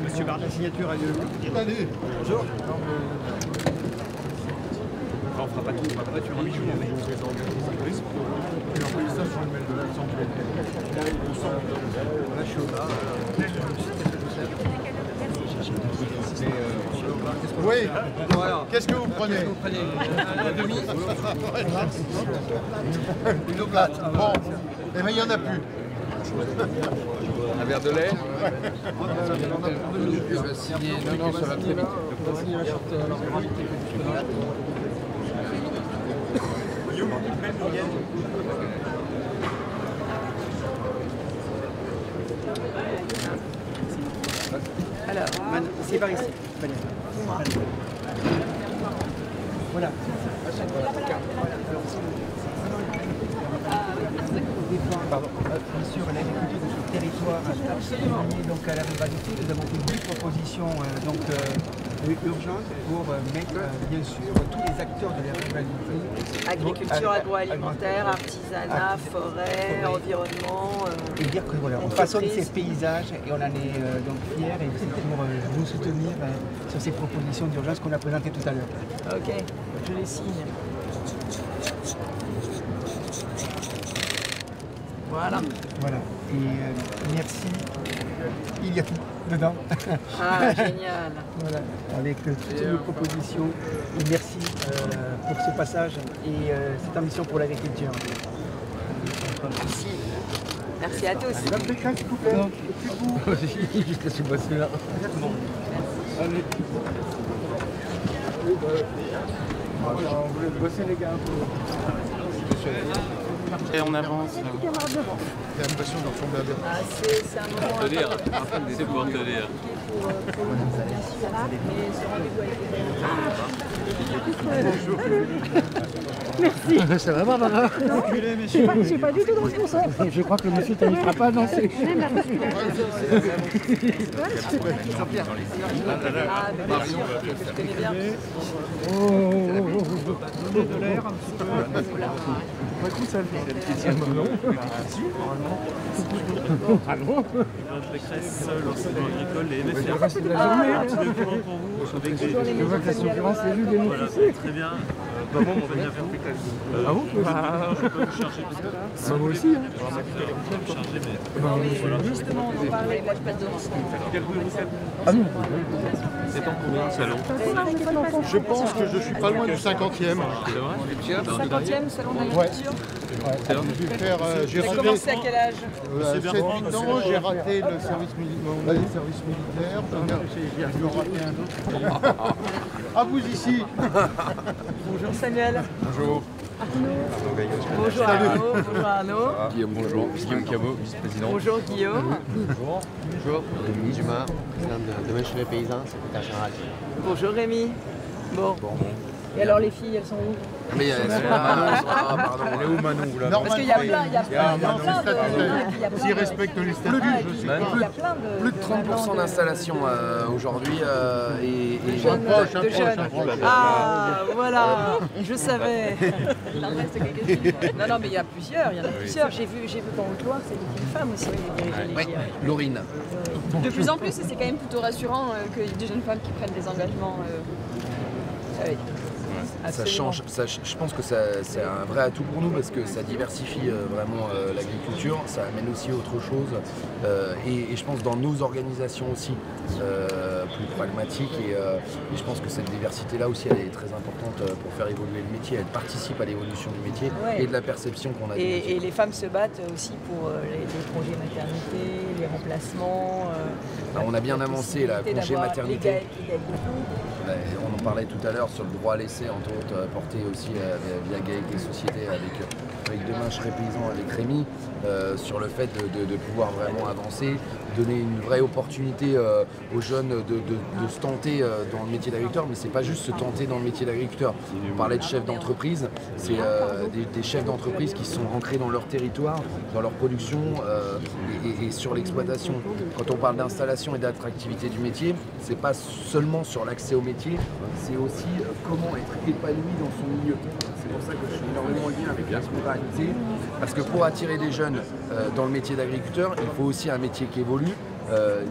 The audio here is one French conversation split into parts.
Monsieur Barre, la signature a lieu. Salut. Bonjour. On fera pas tout, on fera pas tout. Oui, voilà. Qu'est-ce que vous prenez? Un demi. Une oblate. Bon, eh bien il n'y en a plus. Un verre de lait. Je vais signer. Non, ça va très vite. Alors, c'est par ici. Voilà. Pardon. Bien sûr, l'agriculture de ce territoire est donc à la ruralité. Nous avons fait 10 propositions urgentes pour mettre bien sûr tous les acteurs de la ruralité. Agriculture, agroalimentaire, artisanat, forêt, environnement. Et dire que voilà, on façonne ces paysages et on en est donc fiers et c'est pour vous soutenir sur ces propositions d'urgence qu'on a présentées tout à l'heure. Ok, je les signe. Voilà. Voilà. Et merci. Il y a tout dedans. Ah, génial. Voilà. Avec toutes nos propositions. Et merci pour ce passage et cette ambition pour l'agriculture. Merci. Merci à tous. Madame Pécresse, s'il vous plaît. Jusqu'à ce boisson-là. Allez. On voulait bosser les gars un peu. Et on avance. J'ai l'impression de ressembler à bien. Ah, c'est un moment Te lire. C'est pour te lire. pour nous, mais ce rendez-vous avec Merci. Ça va, Barbara? Je suis pas du tout dans ce sens. Je crois que le monsieur ne t'invitera pas à danser. Ah, mais bien sûr, que je connais bien. De l'air un petit peu. Pas tout seul. Ah non? Pécresse, l'enseignement agricole et MSR. Le reste de la journée. Un petit document pour vous avec des... Je vois que la concurrence est vue bien Voilà, officielle. très bien. Maman, on va venir faire Pécresse. Ah bon? Je peux vous charger parce que... Moi aussi. Je peux vous charger, mais... Justement, on en parlait, moi je passe devant. Quel bruit vous faites? Ah non. C'est en combien le salon? Je pense que je suis pas loin du 50e. C'est vrai? 50e salon d'agriculture. J'ai dû faire, j'ai Tu as raté commencé à quel âge 7-8 ans, j'ai raté le service militaire. J'ai dû en rater un autre. À vous ici. Bonjour Samuel. Bonjour. Bonjour Arnaud. Bonjour Arnaud. Guillaume, bonjour. Guillaume Cabot, vice-président. Bonjour Guillaume. Bonjour, Rémi Dumas, président de Demain chez les paysans, secrétaire général. Bonjour Rémi. Bon. Et alors les filles, elles sont où? Mais pardon, On est où Manon là? Parce qu'il y a plein, il y a plein de... S'ils respectent les statuts, je sais pas. Il y a plein de... plus de 30% d'installation aujourd'hui et de jeunes. Ah, voilà, je savais. Il en reste quelques-unes. Non, mais il y en a plusieurs. J'ai vu qu'en Haute-Loire, c'était une femme aussi qui dirigeait les filles. Laurine. De plus en plus, et c'est quand même plutôt rassurant que des jeunes femmes qui prennent des engagements. Oui. Ça change, je pense que c'est un vrai atout pour nous parce que ça diversifie vraiment l'agriculture, ça amène aussi autre chose et je pense dans nos organisations aussi plus pragmatiques et je pense que cette diversité-là aussi elle est très importante pour faire évoluer le métier, elle participe à l'évolution du métier et de la perception qu'on a du métier. Et les femmes se battent aussi pour les projets maternité, les remplacements. Alors, on a bien avancé la congé maternité. On en parlait tout à l'heure sur le droit à l'essai, entre autres, porté aussi via GAEC et Société avec Demain je serai paysan avec Rémi, sur le fait de pouvoir vraiment avancer, donner une vraie opportunité aux jeunes de se tenter dans le métier d'agriculteur, mais c'est pas juste se tenter dans le métier d'agriculteur. On parlait de chefs d'entreprise, c'est des chefs d'entreprise qui sont ancrés dans leur territoire, dans leur production, et sur l'exploitation. Quand on parle d'installation et d'attractivité du métier, c'est pas seulement sur l'accès au métier, c'est aussi comment être épanoui dans son milieu. C'est pour ça que je suis énormément en lien avec la ruralité, parce que pour attirer des jeunes dans le métier d'agriculteur, il faut aussi un métier qui évolue,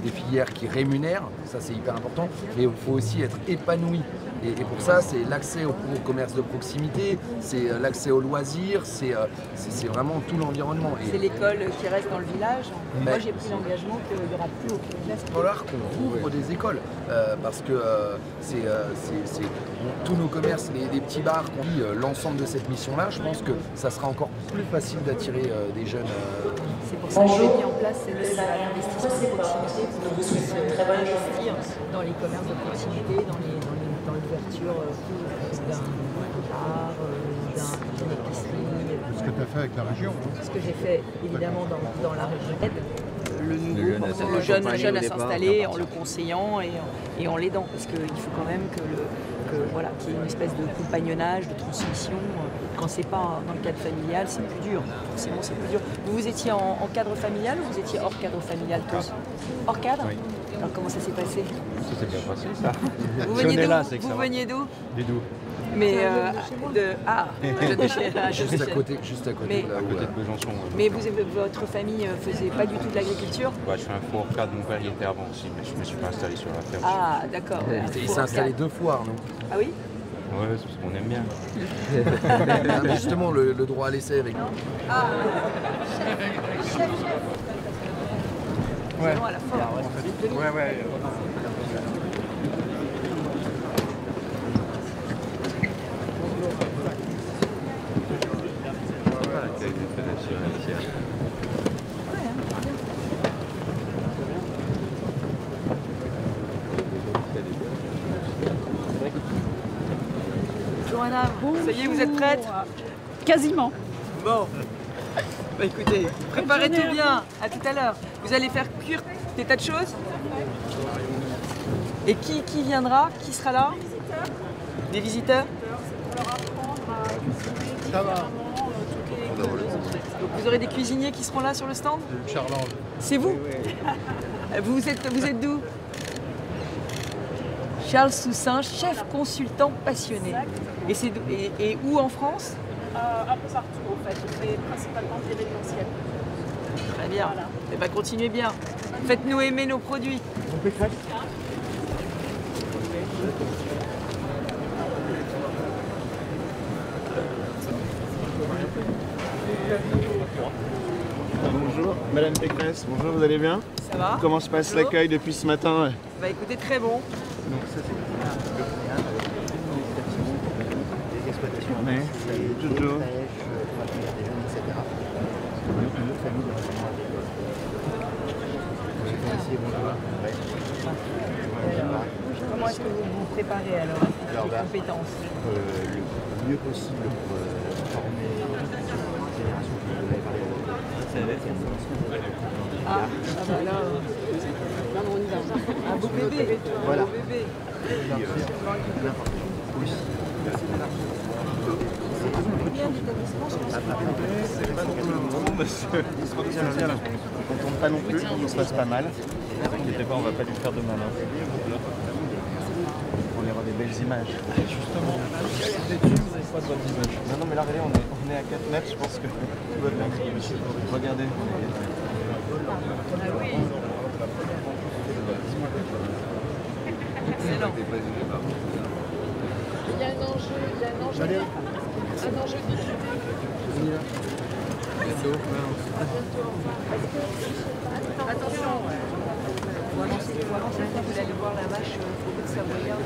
des filières qui rémunèrent, ça c'est hyper important, mais il faut aussi être épanoui. Et pour ça, c'est l'accès au commerce de proximité, c'est l'accès aux loisirs, c'est vraiment tout l'environnement. C'est l'école qui reste dans le village. Moi, j'ai pris l'engagement qu'il n'y aura plus aucune classe. Il va falloir qu'on ouvre des écoles, parce que tous nos commerces, les petits bars qu'on vit l'ensemble de cette mission-là, je pense que ça sera encore plus facile d'attirer des jeunes. C'est pour ça que j'ai mis en place l'investissement de proximité pour que puisse investir dans les commerces de proximité, dans l'ouverture d'un bar, d'une épicerie. Ce que tu as fait avec la région. Ce que j'ai fait évidemment dans la région aide. Le jeune à s'installer en le conseillant et en l'aidant, parce qu'il faut quand même voilà, qu'il y ait une espèce de compagnonnage, de transmission. Quand c'est pas dans le cadre familial, c'est plus dur. Forcément, c'est plus dur. Vous étiez en cadre familial ou vous étiez hors cadre familial tous? Hors cadre? Oui. Alors comment ça s'est passé? Ça s'est bien passé, ça. Vous veniez d'où? Vous veniez d'où? Du Doubs. Mais juste à côté mais, de là à côté de Besançon. Mais votre famille faisait pas du tout de l'agriculture? Ouais, je fais un four cadre, mon père y était avant aussi, mais je me suis pas installé sur la ferme. Ah d'accord. Il s'est installé 2 fois, Arnaud. Ah oui? Ouais, c'est parce qu'on aime bien. Justement, le droit à l'essai avec nous. Ah, chef. Ouais. À la fin. Ouais. Johanna, ça y est, vous êtes prête? Quasiment. Bon. Bah écoutez, préparez tout bien. À tout à l'heure. Vous allez faire cuire des tas de choses. Et qui viendra? Qui sera là? Des visiteurs? Ça va. Donc vous aurez des cuisiniers qui seront là sur le stand? Charles. C'est vous? Vous êtes d'où? Charles Soussin, chef consultant passionné. Et où en France? Un peu partout en fait, je fais principalement de l'événementiel. Très bien. Voilà. Et bien continuez bien. Faites-nous aimer nos produits. Bonjour, Madame Pécresse, bonjour, vous allez bien? Ça va? Comment se passe l'accueil depuis ce matin? Bah écoutez, très bon. Donc ça c'est des exploitations à main, des pêches, pour accueillir des jeunes, etc. Une autre famille de l'enseignement agricole. J'ai fait ici, bonjour. Comment est-ce que vous vous préparez alors les compétences? Le mieux possible pour former les générations qui vous avez parlé. Ah bah là, on y va. Un beau bébé. Voilà. Un beau bébé. Combien d'établissements sur la C'est pas trop le moment parce que on tourne pas non plus, ça se passe pas mal. Ne vous inquiétez pas, on va pas lui faire de mal. On aura des belles images. Justement, pas de bonnes images. Non, mais là, regardez, on est à 4 mètres, je pense que tout va bien. Regardez. Excellent. Il y a un enjeu Attention. Vous allez voir la vache de Savoyard.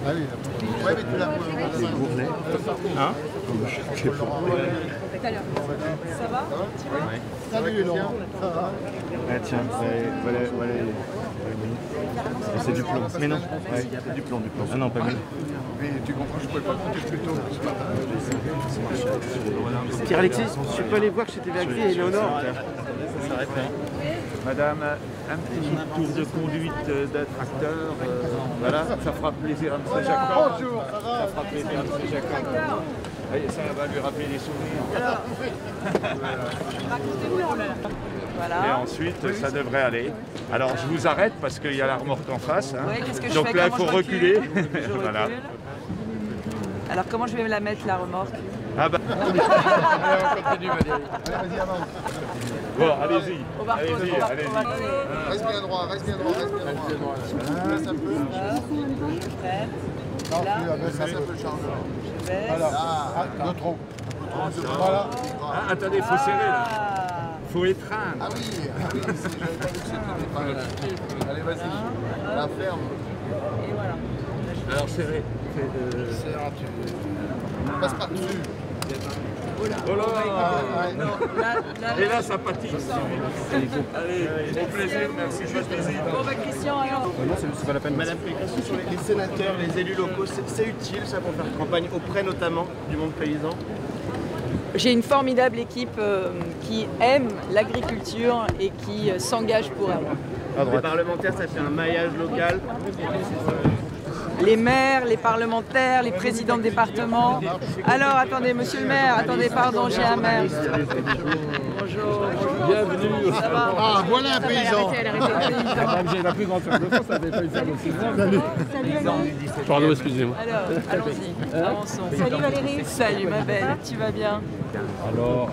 Ah oui, ouais, mais tu l'as Hein? Tout à l'heure. Ça va? Salut Laurent. Ça va? Ah tiens, voilà. C'est du plomb. Mais non, c'est du plomb. Ah non, pas mieux. Mais tu comprends, je ne pouvais pas compter plus tôt ce matin. Pierre-Alexis, je peux aller voir chez TVAG et Léonore. Ça s'arrête là. Madame, un petit tour de conduite d'attracteur. Voilà, ça fera plaisir à M. Jacob. Bonjour, ça va? Ça fera plaisir à M. Jacob. Ça va lui rappeler des souvenirs. Alors, voilà. Et ensuite, ça devrait aller. Alors, je vous arrête parce qu'il y a la remorque en face. Hein. Ouais, qu'est-ce que je Donc fais? là, il Comment faut je recule? reculer. Je Voilà. recule. Alors, comment je vais me la mettre, la remorque? Ah bah. Continue, Valérie. Vas-y, avance. Bon, allez-y. On va Allez-y, retourner. allez-y. Reste bien droit, reste bien droit, reste bien droit. Baisse un peu. Prête. Non, plus, baisse un peu le chargeur. Je baisse. Voilà. Ah, de trop. Voilà. Ah, attendez, il faut serrer là. Il faut étreindre. Ah oui, j'avais pas vu que c'était pas là. Allez, vas-y. La ferme. Et voilà. Alors serré. Serre, tu passes par dessus. Oh là. Non, là, Et là, ça patine. Allez, bon plaisir, merci de votre visite. Bon, bah, Christian, alors. Non, c'est pas la peine. Madame Pécresse, sur les sénateurs, les élus locaux, c'est utile ça pour faire campagne auprès notamment du monde paysan? J'ai une formidable équipe qui aime l'agriculture et qui s'engage pour elle. Les parlementaires, ça fait un maillage local. Les maires, les parlementaires, les présidents de département. Alors, attendez, monsieur le maire, attendez, pardon, j'ai un maire. Bonjour. Bienvenue. Ça va? Ah, voilà un paysan. J'ai la plus grande ferme de France, ça n'avait pas une ferme aussi grande. Pardon, excusez-moi. Alors, allons-y, avançons. Salut Valérie. Salut ma belle, tu vas bien? Alors,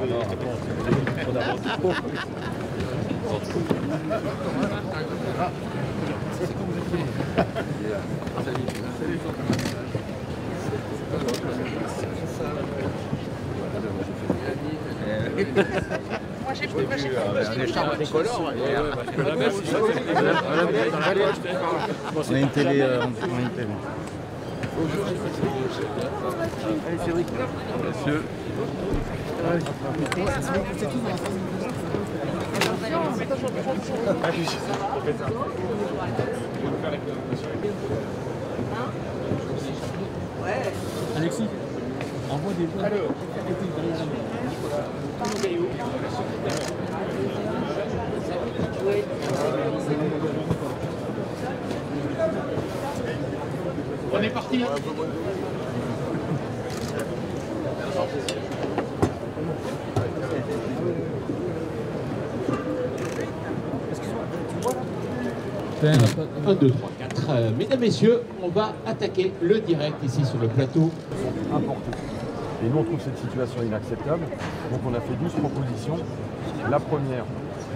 on a une télé. Monsieur. Alexis, envoie des gens. On est parti. Un, deux, trois, quatre. Mesdames, messieurs, on va attaquer le direct ici sur le plateau. Importés. Et nous, on trouve cette situation inacceptable. Donc, on a fait 12 propositions. La première,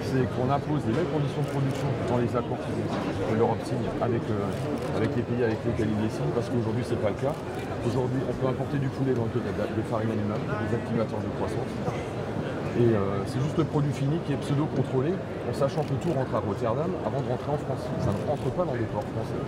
c'est qu'on impose les mêmes conditions de production dans les accords que l'Europe signe avec les pays avec lesquels il les signe, parce qu'aujourd'hui, ce n'est pas le cas. Aujourd'hui, on peut importer du poulet dans le cas des farines animales, des activateurs de croissance. Et c'est juste le produit fini qui est pseudo-contrôlé, en sachant que tout rentre à Rotterdam avant de rentrer en France. Ça ne rentre pas dans les ports français.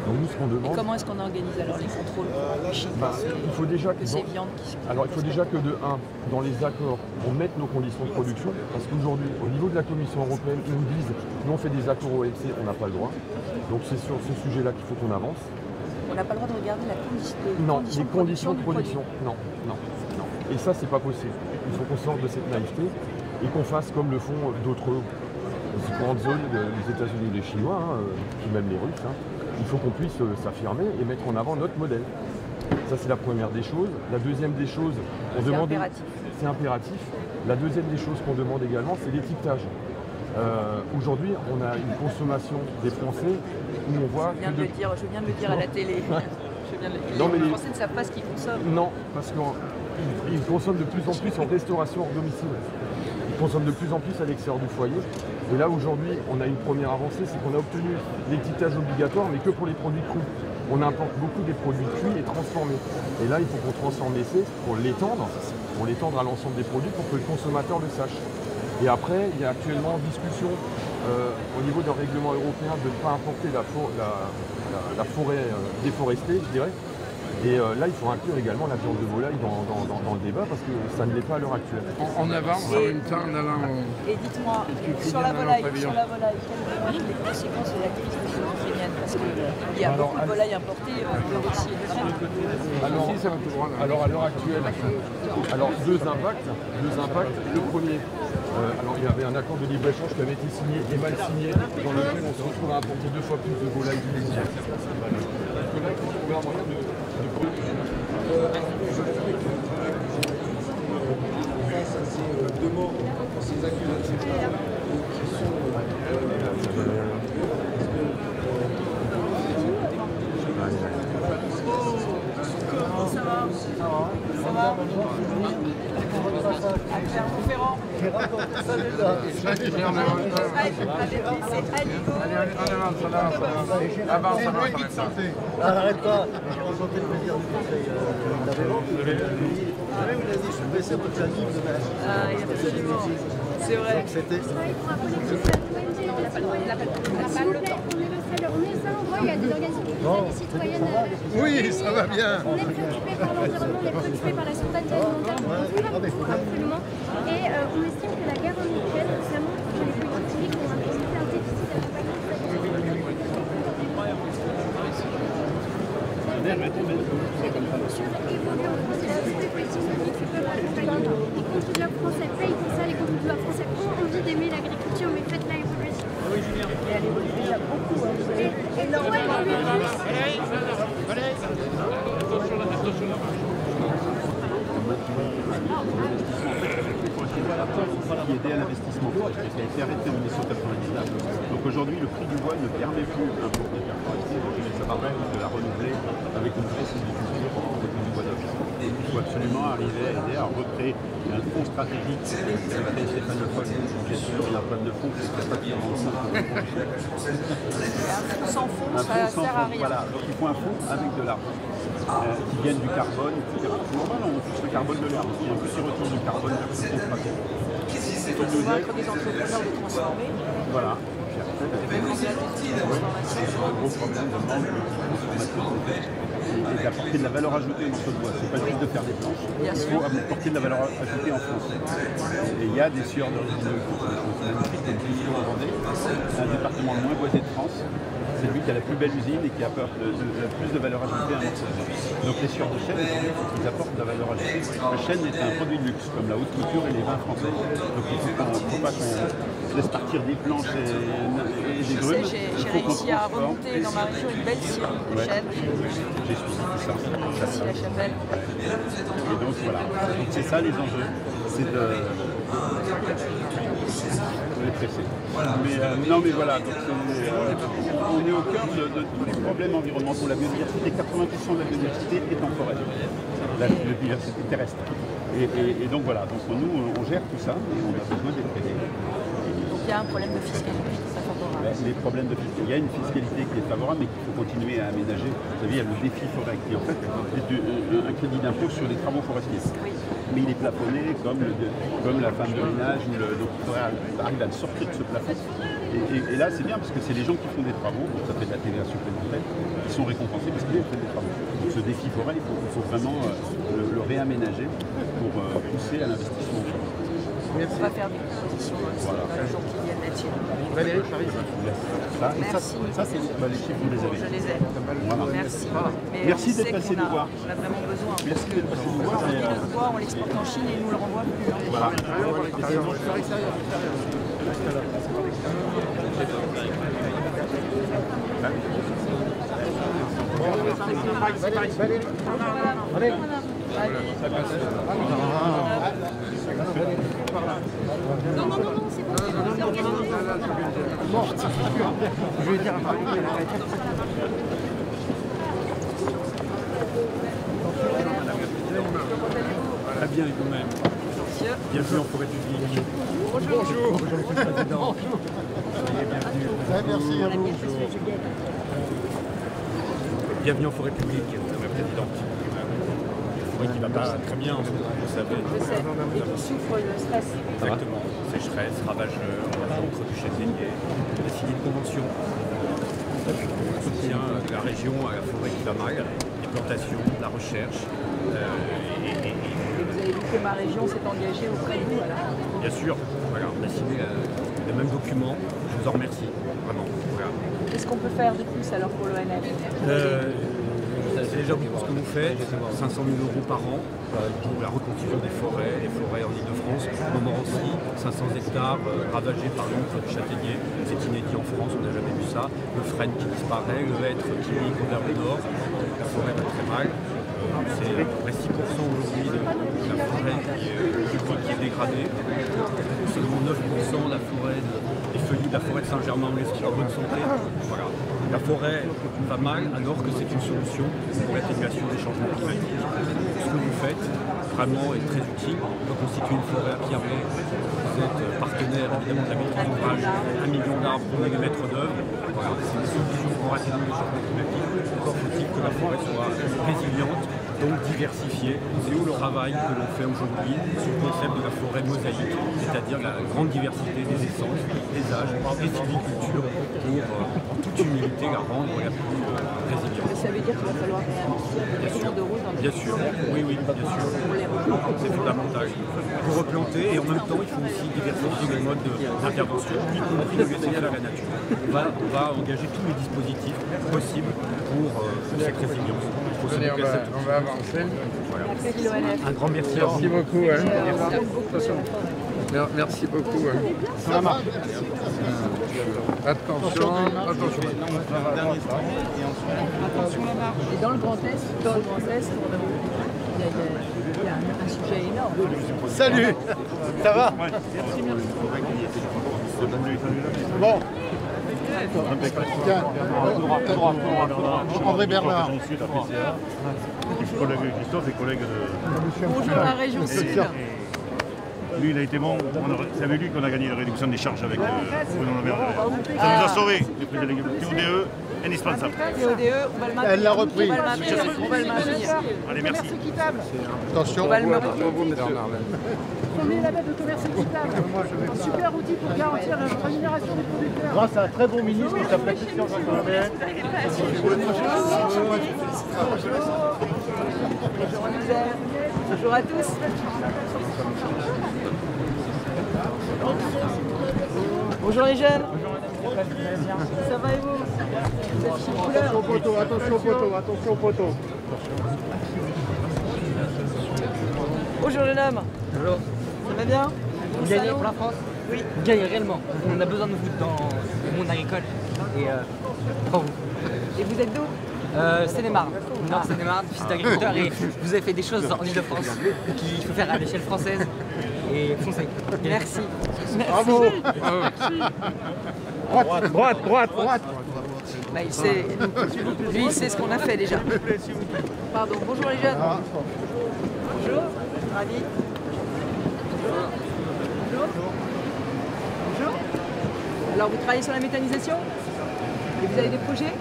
Donc nous, ce qu'on demande... Et comment est-ce qu'on organise alors les contrôles il faut déjà que ces viandes qui... Alors il faut déjà que de 1, dans les accords, on mette nos conditions de production, parce qu'aujourd'hui, au niveau de la Commission européenne, ils nous disent, nous on fait des accords OMC, on n'a pas le droit. Donc c'est sur ce sujet-là qu'il faut qu'on avance. On n'a pas le droit de regarder les conditions de production. Non. Et ça, c'est pas possible. Il faut qu'on sorte de cette naïveté et qu'on fasse comme le font d'autres grandes zones, les États-Unis et les Chinois, puis même les Russes. Il faut qu'on puisse s'affirmer et mettre en avant notre modèle. Ça, c'est la première des choses. La deuxième des choses, on demande... C'est impératif. La deuxième des choses qu'on demande également, c'est l'étiquetage. Aujourd'hui, on a une consommation des Français où on voit... Je viens de le dire à la télé. Les Français ne savent pas ce qu'ils consomment. Non, parce qu'ils consomment de plus en plus en restauration hors domicile. Ils consomment de plus en plus à l'extérieur du foyer. Et là, aujourd'hui, on a une première avancée, c'est qu'on a obtenu l'étiquetage obligatoire, mais que pour les produits crus. On importe beaucoup des produits cuits et transformés. Et là, il faut qu'on transforme l'essai pour l'étendre à l'ensemble des produits pour que le consommateur le sache. Et après, il y a actuellement en discussion au niveau d'un règlement européen de ne pas importer la forêt déforestée, je dirais. Et là, il faut inclure également la viande de volaille dans le débat parce que ça ne l'est pas à l'heure actuelle. En avant, une temps en avant. Et dites-moi, sur la volaille, quelles vont être les conséquences de la crise ukrainienne? Parce qu'il y a beaucoup de volailles importées de Russie et d'Ukraine. Alors à l'heure actuelle, deux impacts. Le premier, il y avait un accord de libre-échange qui avait été signé et mal signé, dans lequel on se retrouve à importer 2 fois plus de volailles tunisiennes. Parce que là, il faut trouver un moyen de deux mots pour ces accusations qui sont... Comment ça va? Ça va? Ferrand. J'ai raconté ça déjà. C'est Aligo. Arrête pas. J'ai rencontré le président du conseil d'Aveyron. Vous savez, il a dit, je suis pressé à votre famille demain. Ah, absolument. C'est vrai. C'était... Il y a des organisations citoyennes. Oui, ça va bien. On est préoccupé par l'environnement, on est préoccupé par la souveraineté alimentaire, absolument. Et on estime que la guerre en Ukraine, notamment pour les politiques publiques, ont représenté un déficit les contribuables français payent pour ça, les contribuables français ont envie d'aimer l'agriculture, mais faites-la évoluer. Oui, Julien. Et elle évolue déjà beaucoup. Et non, elle évolue qui aidait à l'investissement, qui a été arrêté en 1999. Donc aujourd'hui, le prix du bois ne permet plus un groupe de terres forestiers de sa barrière de la renouveler avec une vraie sylviculture avec du bois d'oeuvre. Il faut absolument arriver à aider à recréer un fonds stratégique qui a créé Stéphane Le Foll. Bien sûr, il y a un problème de fond qui est capable de rendre Un fonds sans fond, ça sert à rien. Voilà, donc il faut un fonds avec de l'argent. Qui gagnent du carbone, etc. C'est normal, on touche le carbone de l'herbe. Il y a un petit retour du carbone vers ce fonds stratégique. Il faut convaincre des entrepreneurs de transformer. Voilà. C'est un gros problème de manque de transformation et d'apporter de la valeur ajoutée au morceau de bois. C'est pas juste de faire des planches. Il faut apporter de la valeur ajoutée en France. Et il y a des scieurs d'origine magnifiques, comme ici en Vendée, un département le moins boisé de France. C'est lui qui a la plus belle usine et qui apporte le plus de valeur ajoutée à un morceau de bois. Donc les scieurs de chêne, ils apportent de la valeur ajoutée. Le chêne est un produit de luxe, comme la haute couture et les vins français. Donc il ne faut pas qu'on laisse partir des planches et des grumes. J'ai réussi à remonter dans ma région une belle scierie de chêne. J'ai suivi ça. Ici la chapelle. Et donc voilà, donc c'est ça les enjeux. C'est de... Mais non mais voilà, donc, on est au cœur de tous les problèmes environnementaux. La biodiversité, 80% de la biodiversité est en forêt, la biodiversité terrestre. Et donc voilà, donc nous on gère tout ça et on a besoin d'être aidés. Donc il y a un problème de fiscalité qui est favorable. Les problèmes de fiscalité, il y a une fiscalité qui est favorable mais qu'il faut continuer à aménager. Vous savez, il y a le défi forêt qui en fait est un crédit d'impôt sur les travaux forestiers. Oui. Mais il est plafonné comme la femme de ménage, donc il faudrait arriver à le sortir de ce plafond. Et là c'est bien parce que c'est les gens qui font des travaux, donc ça fait de la TVA supplémentaire, qui sont récompensés parce qu'ils ont fait des travaux. Donc ce défi forêt, il faut vraiment le réaménager pour pousser à l'investissement. On va faire des propositions dans les jours qui viennent là-dessus. Valérie, Paris. Merci. Ça c'est les chiffres, vous les avez. Je les ai. Voilà. Merci. Mais merci d'être passé nous voir. On a vraiment besoin. Merci d'être passé nous voir. Notre bois, on l'exporte en Chine et ils nous le renvoient plus. Voilà. Non, c'est bon, c'est organisé. Je vais dire à Très bien, et vous-même. Bienvenue en forêt publique. Bonjour. Bonjour, Monsieur le Président. Merci à vous. Bienvenue en forêt publique, Madame la Présidente. Une forêt qui ne va pas très bien en ce moment, vous savez. Je sais, et qui souffre de stress. Exactement. Sécheresse, ravageur, l'encre du châtaignier. On a signé une convention qui soutient la région à la forêt qui va mal, les plantations, la recherche. Vous avez vu que ma région s'est engagée auprès de vous alors. Bien sûr, voilà, on a signé le même document. Je vous en remercie, vraiment. Voilà. Qu'est-ce qu'on peut faire de plus alors pour l'ONF? C'est déjà beaucoup ce que vous faites, 500 000 € par an pour la reconstitution des forêts, les forêts en Ile-de-France, Montmorency, 500 hectares ravagés par l'encre du châtaignier, c'est inédit en France, on n'a jamais vu ça, le frêne qui disparaît, le hêtre qui migre vers le nord, la forêt va très mal. C'est 6% aujourd'hui de la forêt qui est dégradée. Seulement 9% de la forêt, des feuillus de la forêt de Saint-Germain-en-Laye sont en bonne santé. Voilà. La forêt va mal alors que c'est une solution pour l'atténuation des changements climatiques. Ce que vous faites vraiment est très utile. On peut constituer une forêt à Pierre-Mé. Vous êtes partenaire évidemment de la maîtrise d'ouvrage, 1 million d'arbres pour mégawatts d'œuvre. Voilà, c'est une solution pour atténuer les changements climatiques. Encore faut-il que la forêt soit résiliente, donc diversifiée. C'est le travail que l'on fait aujourd'hui sur le concept de la forêt mosaïque, c'est-à-dire la grande diversité des essences, des âges, des sylvicultures, pour en toute humilité la rendre la plus résiliente. Ça veut dire qu'il va falloir investir des millions d'euros dans Bien sûr, oui, bien sûr. C'est fondamental. Il faut replanter et en même temps, il faut aussi diversifier les modes d'intervention, y compris le laisser à la nature. On va engager tous les dispositifs possibles pour cette résilience. On va avancer. Voilà. Un grand merci à vous. Merci beaucoup. Merci beaucoup. Ça marche. Attention. Et dans le Grand Est, il y a un sujet énorme. Salut. Ça va? Bon. Tiens, André Bernard. Collègue Christophe et collègue de... Bonjour la région Sud. Lui, il a été bon. C'est avec lui qu'on a gagné la réduction des charges avec Bruno Le Maire. Ça nous a sauvés. Le prix de TODE, indispensable. TODE, on va le maintenir. Elle l'a repris. On va le maintenir. Allez, merci. Attention. On va le maintenir. On met la date de commerce équitable. Un super outil pour garantir la rémunération des producteurs. Grâce à un très bon ministre qui s'appelle Christian Jean-Claude. Bonjour à tous. Bonjour les jeunes. Ça va et vous? Attention au poteau, attention au poteau. Bonjour jeune homme. Bonjour. Ça va bien? Vous gagnez pour la France? Oui. Vous gagnez réellement. On a besoin de vous dans le monde agricole. Et pour vous. Et vous êtes d'où? Seine-et-Marne. Nord Seine-et-Marne, fils d'agriculteur. Et vous avez fait des choses en Ile-de-France qu'il faut faire à l'échelle française. Et foncez. Merci. Bravo. Droite. Bah, il sait, lui, il sait ce qu'on a fait déjà. Pardon. Bonjour les jeunes. Bonjour. Ravi. Bonjour. Alors, vous travaillez sur la méthanisation? Et vous avez des projets?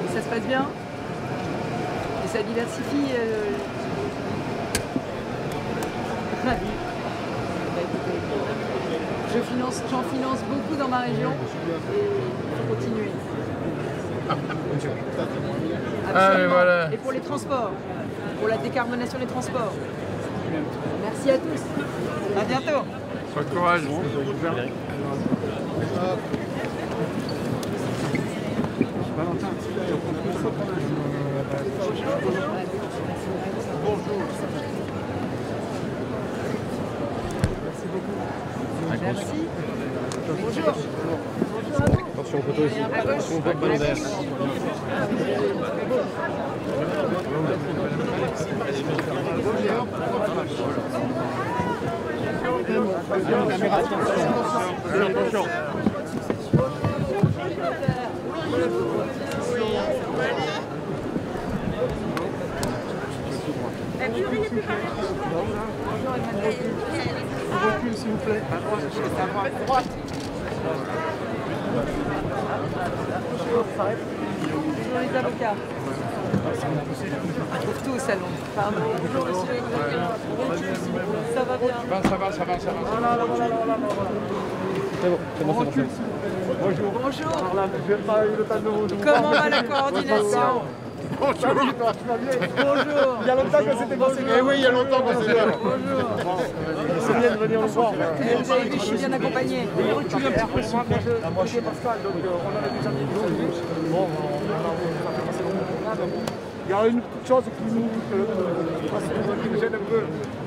Et ça se passe bien? Et ça diversifie Ravi. Bah, écoutez, j'en finance beaucoup dans ma région et il faut continuer. Absolument. Voilà. Et pour les transports, pour la décarbonation des transports. Merci à tous. À bientôt. Bon courage. Merci. Bonjour. Attention au poteau ici. Attention au poteau d'air. Attention. Recule s'il vous plaît. À droite. Bonjour les avocats. On trouve tout au salon. Pardon. Bonjour monsieur. Ça va bien? Ça va. C'est bon. Bonjour. Bonjour. Alors là, je n'ai pas eu le temps de vous. Comment va la coordination? Bonjour. Bonjour. Il y a longtemps que c'était passé. Eh oui, il y a longtemps qu'on s'est vu. Bonjour. C'est bien de venir le voir. Vous avez vu, je suis bien accompagné. Recule un petit peu, s'il vous plaît. Moi, je suis Pascal, donc on a déjà mis le bon, on a passé le programme. Il y a une petite chose qui nous gêne un peu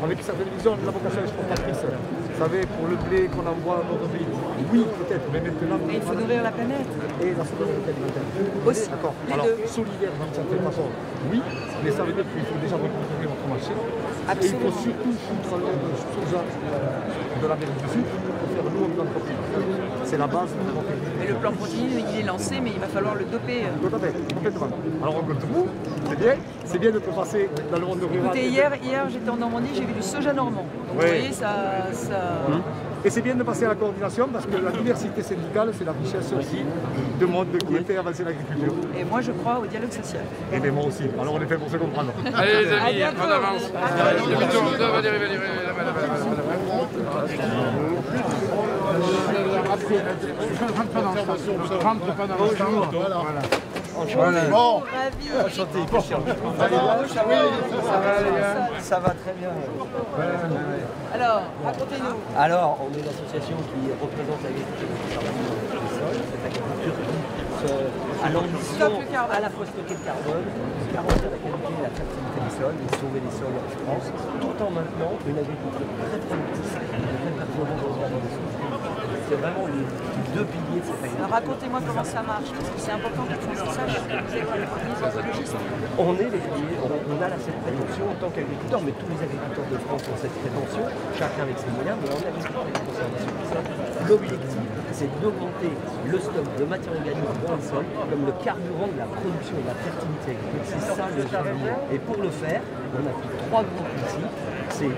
avec certaines visions de la vocation exportatrice. Vous savez, pour le blé qu'on envoie dans notre pays, Oui, peut-être, mais maintenant... Mais il faut nourrir la planète. Et la souveraineté alimentaire. Aussi. D'accord. Les Alors, deux. solidaire d'une certaine façon, oui, mais ça veut dire qu'il faut déjà reconquérir notre marché. Absolument. Et il faut surtout foutre le soja de l'Amérique du Sud pour faire nous en entreprise. C'est la base de notre pays. Mais le plan continu, il est lancé, mais il va falloir le doper. Tout à fait, complètement. Alors on compte vous, c'est bien de te passer dans le monde rural. Écoutez, hier j'étais en Normandie, j'ai vu du soja normand. Donc vous voyez, ça... Et c'est bien de passer à la coordination parce que la diversité syndicale, c'est la richesse aussi de monde qui fait avancer l'agriculture. Et moi, je crois au dialogue social. Et bien moi aussi. Alors on est fait pour se comprendre. Allez les amis, on avance. Rentre pas dans le stand. Voilà. Bon, enchanté. Ça va très bien. Alors, racontez-nous. Alors, on est une association qui représente l'agriculture cette agriculture qui a l'ambition à la fois stocker le carbone, garantir la qualité et la fertilité des sols et sauver les sols en France, tout en maintenant une agriculture très productive et très performante dans le des sols. C'est vraiment les deux piliers de cette agriculture. Racontez-moi comment ça marche, parce que c'est important que les Français sachent que vous êtes les premiers écologistes. On est les premiers, on a cette prétention en tant qu'agriculteur, mais tous les agriculteurs de France ont cette prétention, chacun avec ses moyens, mais on a des conservation. L'objectif, c'est d'augmenter le stock de matière organique dans le sol comme le carburant de la production et de la fertilité agricole. C'est ça le carburant. Et pour le faire, on a pris trois grands principes. C'est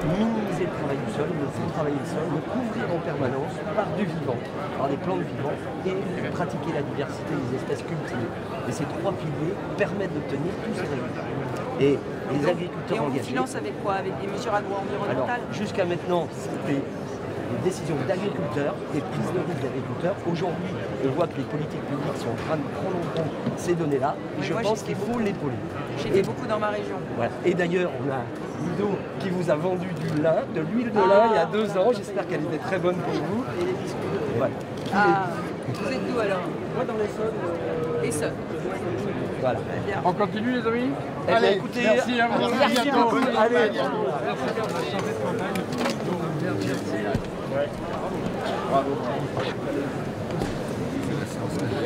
minimiser le travail du sol, il faut travailler le sol, le couvrir en permanence par du vivant, par des plantes vivantes et pratiquer la diversité des espèces cultivées. Et ces trois piliers permettent d'obtenir tous ces résultats. Et les agriculteurs engagés... Et on finance avec quoi? Avec des mesures agro-environnementales? Jusqu'à maintenant, c'était des décisions d'agriculteurs, des prises de risque d'agriculteurs. Aujourd'hui, on voit que les politiques publiques sont en train de prendre en compte ces données-là et je pense qu'il faut l'épauler. J'ai fait beaucoup dans ma région. Voilà. Et d'ailleurs, on a Ludo qui vous a vendu du lin, de l'huile de lin il y a 2 ans. J'espère qu'elle était très bonne pour vous. Et les biscuits. Voilà. Vous êtes d'où alors? Moi dans l'Essonne. Essonne. Voilà. On continue les amis? Allez, écoutez, merci à vous. Merci beaucoup. Allez.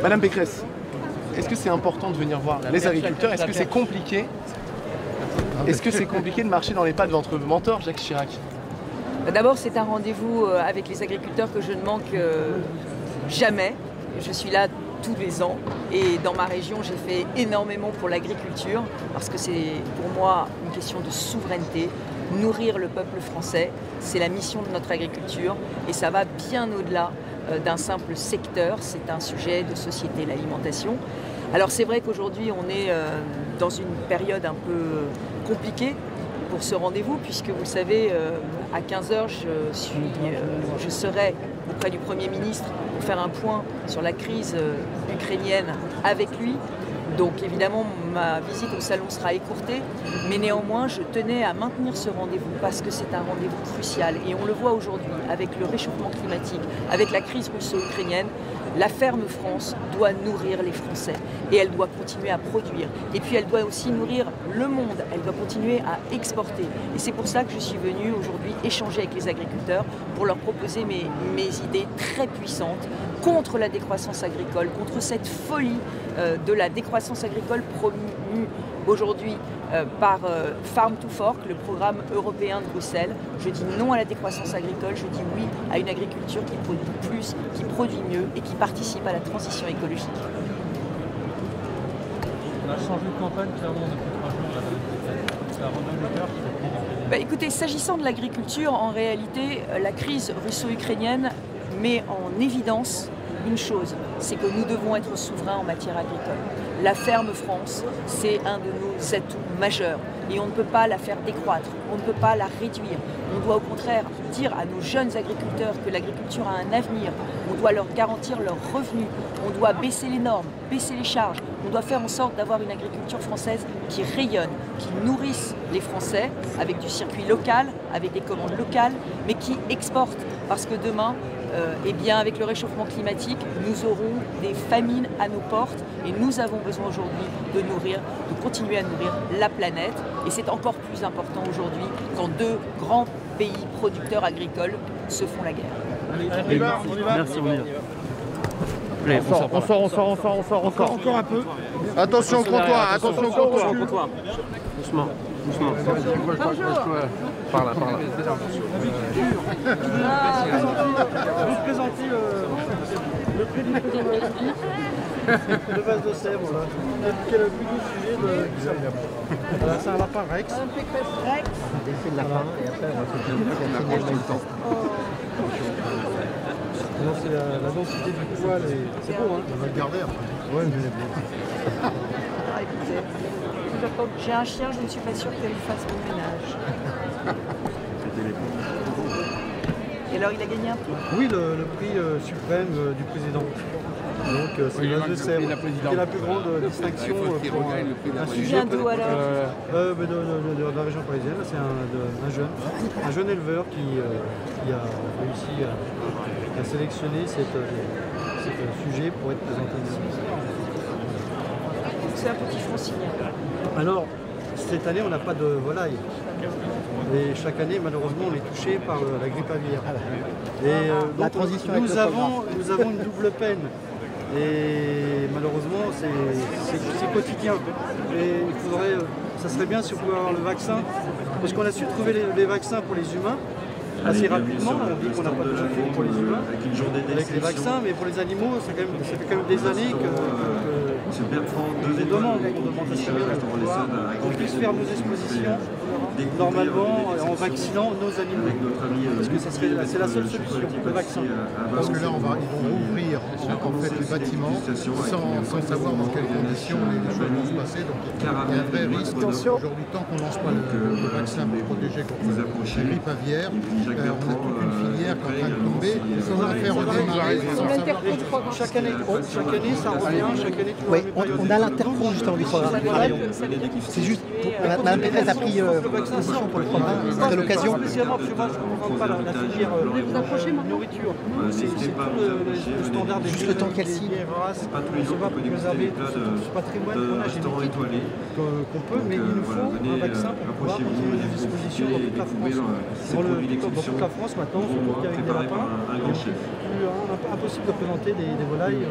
Madame Pécresse, est-ce que c'est important de venir voir les agriculteurs? Est-ce que c'est compliqué? Est-ce que c'est compliqué de marcher dans les pas de votre mentor, Jacques Chirac? D'abord, c'est un rendez-vous avec les agriculteurs que je ne manque jamais. Je suis là tous les ans et dans ma région, j'ai fait énormément pour l'agriculture parce que c'est pour moi une question de souveraineté. Nourrir le peuple français, c'est la mission de notre agriculture et ça va bien au-delà d'un simple secteur, c'est un sujet de société, l'alimentation. Alors c'est vrai qu'aujourd'hui on est dans une période un peu compliquée pour ce rendez-vous puisque vous le savez, à 15h je serai auprès du Premier ministre pour faire un point sur la crise ukrainienne avec lui. Donc évidemment, ma visite au salon sera écourtée, mais néanmoins, je tenais à maintenir ce rendez-vous parce que c'est un rendez-vous crucial. Et on le voit aujourd'hui avec le réchauffement climatique, avec la crise russo-ukrainienne, la ferme France doit nourrir les Français et elle doit continuer à produire. Et puis elle doit aussi nourrir le monde, elle doit continuer à exporter. Et c'est pour ça que je suis venue aujourd'hui échanger avec les agriculteurs pour leur proposer mes idées très puissantes contre la décroissance agricole, contre cette folie de la décroissance agricole promue aujourd'hui par Farm to Fork, le programme européen de Bruxelles. Je dis non à la décroissance agricole, je dis oui à une agriculture qui produit plus, qui produit mieux et qui participe à la transition écologique. On a changé de campagne clairement depuis 3 jours. Ça redonne le cœur. Écoutez, s'agissant de l'agriculture, en réalité, la crise russo-ukrainienne met en évidence une chose, c'est que nous devons être souverains en matière agricole. La ferme France, c'est un de nos atouts majeurs et on ne peut pas la faire décroître, on ne peut pas la réduire. On doit au contraire dire à nos jeunes agriculteurs que l'agriculture a un avenir, on doit leur garantir leurs revenus, on doit baisser les normes, baisser les charges, on doit faire en sorte d'avoir une agriculture française qui rayonne, qui nourrisse les Français avec du circuit local, avec des commandes locales, mais qui exporte parce que demain, eh bien, avec le réchauffement climatique, nous aurons des famines à nos portes et nous avons besoin aujourd'hui de continuer à nourrir la planète. Et c'est encore plus important aujourd'hui quand 2 grands pays producteurs agricoles se font la guerre. Merci, on y va. Allez, on sort. Encore un peu. Attention au comptoir, attention au comptoir. Doucement. Par là. Vous présentez le prix du président de la République, le vase de Sèvres, qui est le plus beau sujet du Savoie. Voilà, c'est un lapin Rex. Un Pécresse Rex. On défait le lapin et après on va se faire le temps. Non, c'est la densité du poil, c'est beau, hein. On va le garder après. Ouais, mais Ah, écoutez, j'ai un chien, je ne suis pas sûre qu'elle fasse mon ménage. Et alors, il a gagné un prix? Oui, le prix suprême du président. Donc, c'est le vase de Sèvres, qui est la plus grande distinction pour un sujet. D'où alors? De la région parisienne. C'est un jeune éleveur qui a réussi à sélectionner ce sujet pour être présenté ici. C'est un petit francilien. Alors, cette année, on n'a pas de volaille. Et chaque année, malheureusement, on est touché par la grippe aviaire. Et la transition avec nous avons une double peine. Et malheureusement, c'est quotidien. Et ça serait bien si on pouvait avoir le vaccin. Parce qu'on a su trouver les vaccins pour les humains assez rapidement. On dit qu'on n'a pas de vaccin pour les humains avec les vaccins, mais pour les animaux, ça fait quand même des années que des demandes qu'on puisse faire nos expositions normalement en vaccinant nos animaux. Parce que c'est la seule solution, le vaccin. Parce que là, ils vont rouvrir en fait les bâtiments sans savoir dans quelles conditions les choses vont se passer. Donc il y a un vrai risque. Aujourd'hui, tant qu'on ne lance pas le vaccin pour protéger contre la grippe aviaire, on a toute une filière qui est en train de tomber. On va faire redémarrer sans savoir. Chaque année, ça revient. Chaque année, oui, on a l'interpro justement du programme. C'est juste, Mme Pécresse a pris position pour le programme. C'était l'occasion. Spécialement, parce que moi, je ne comprends pas la filière nourriture. C'est tout le standard des juste le temps qu'elle signe. C'est pas pour préserver ce patrimoine qu'on a génétique qu'on peut, mais il nous faut un vaccin pour pouvoir continuer les expositions dans toute la France. Dans toute la France maintenant, surtout qu'avec des lapins, il est impossible de présenter des volailles.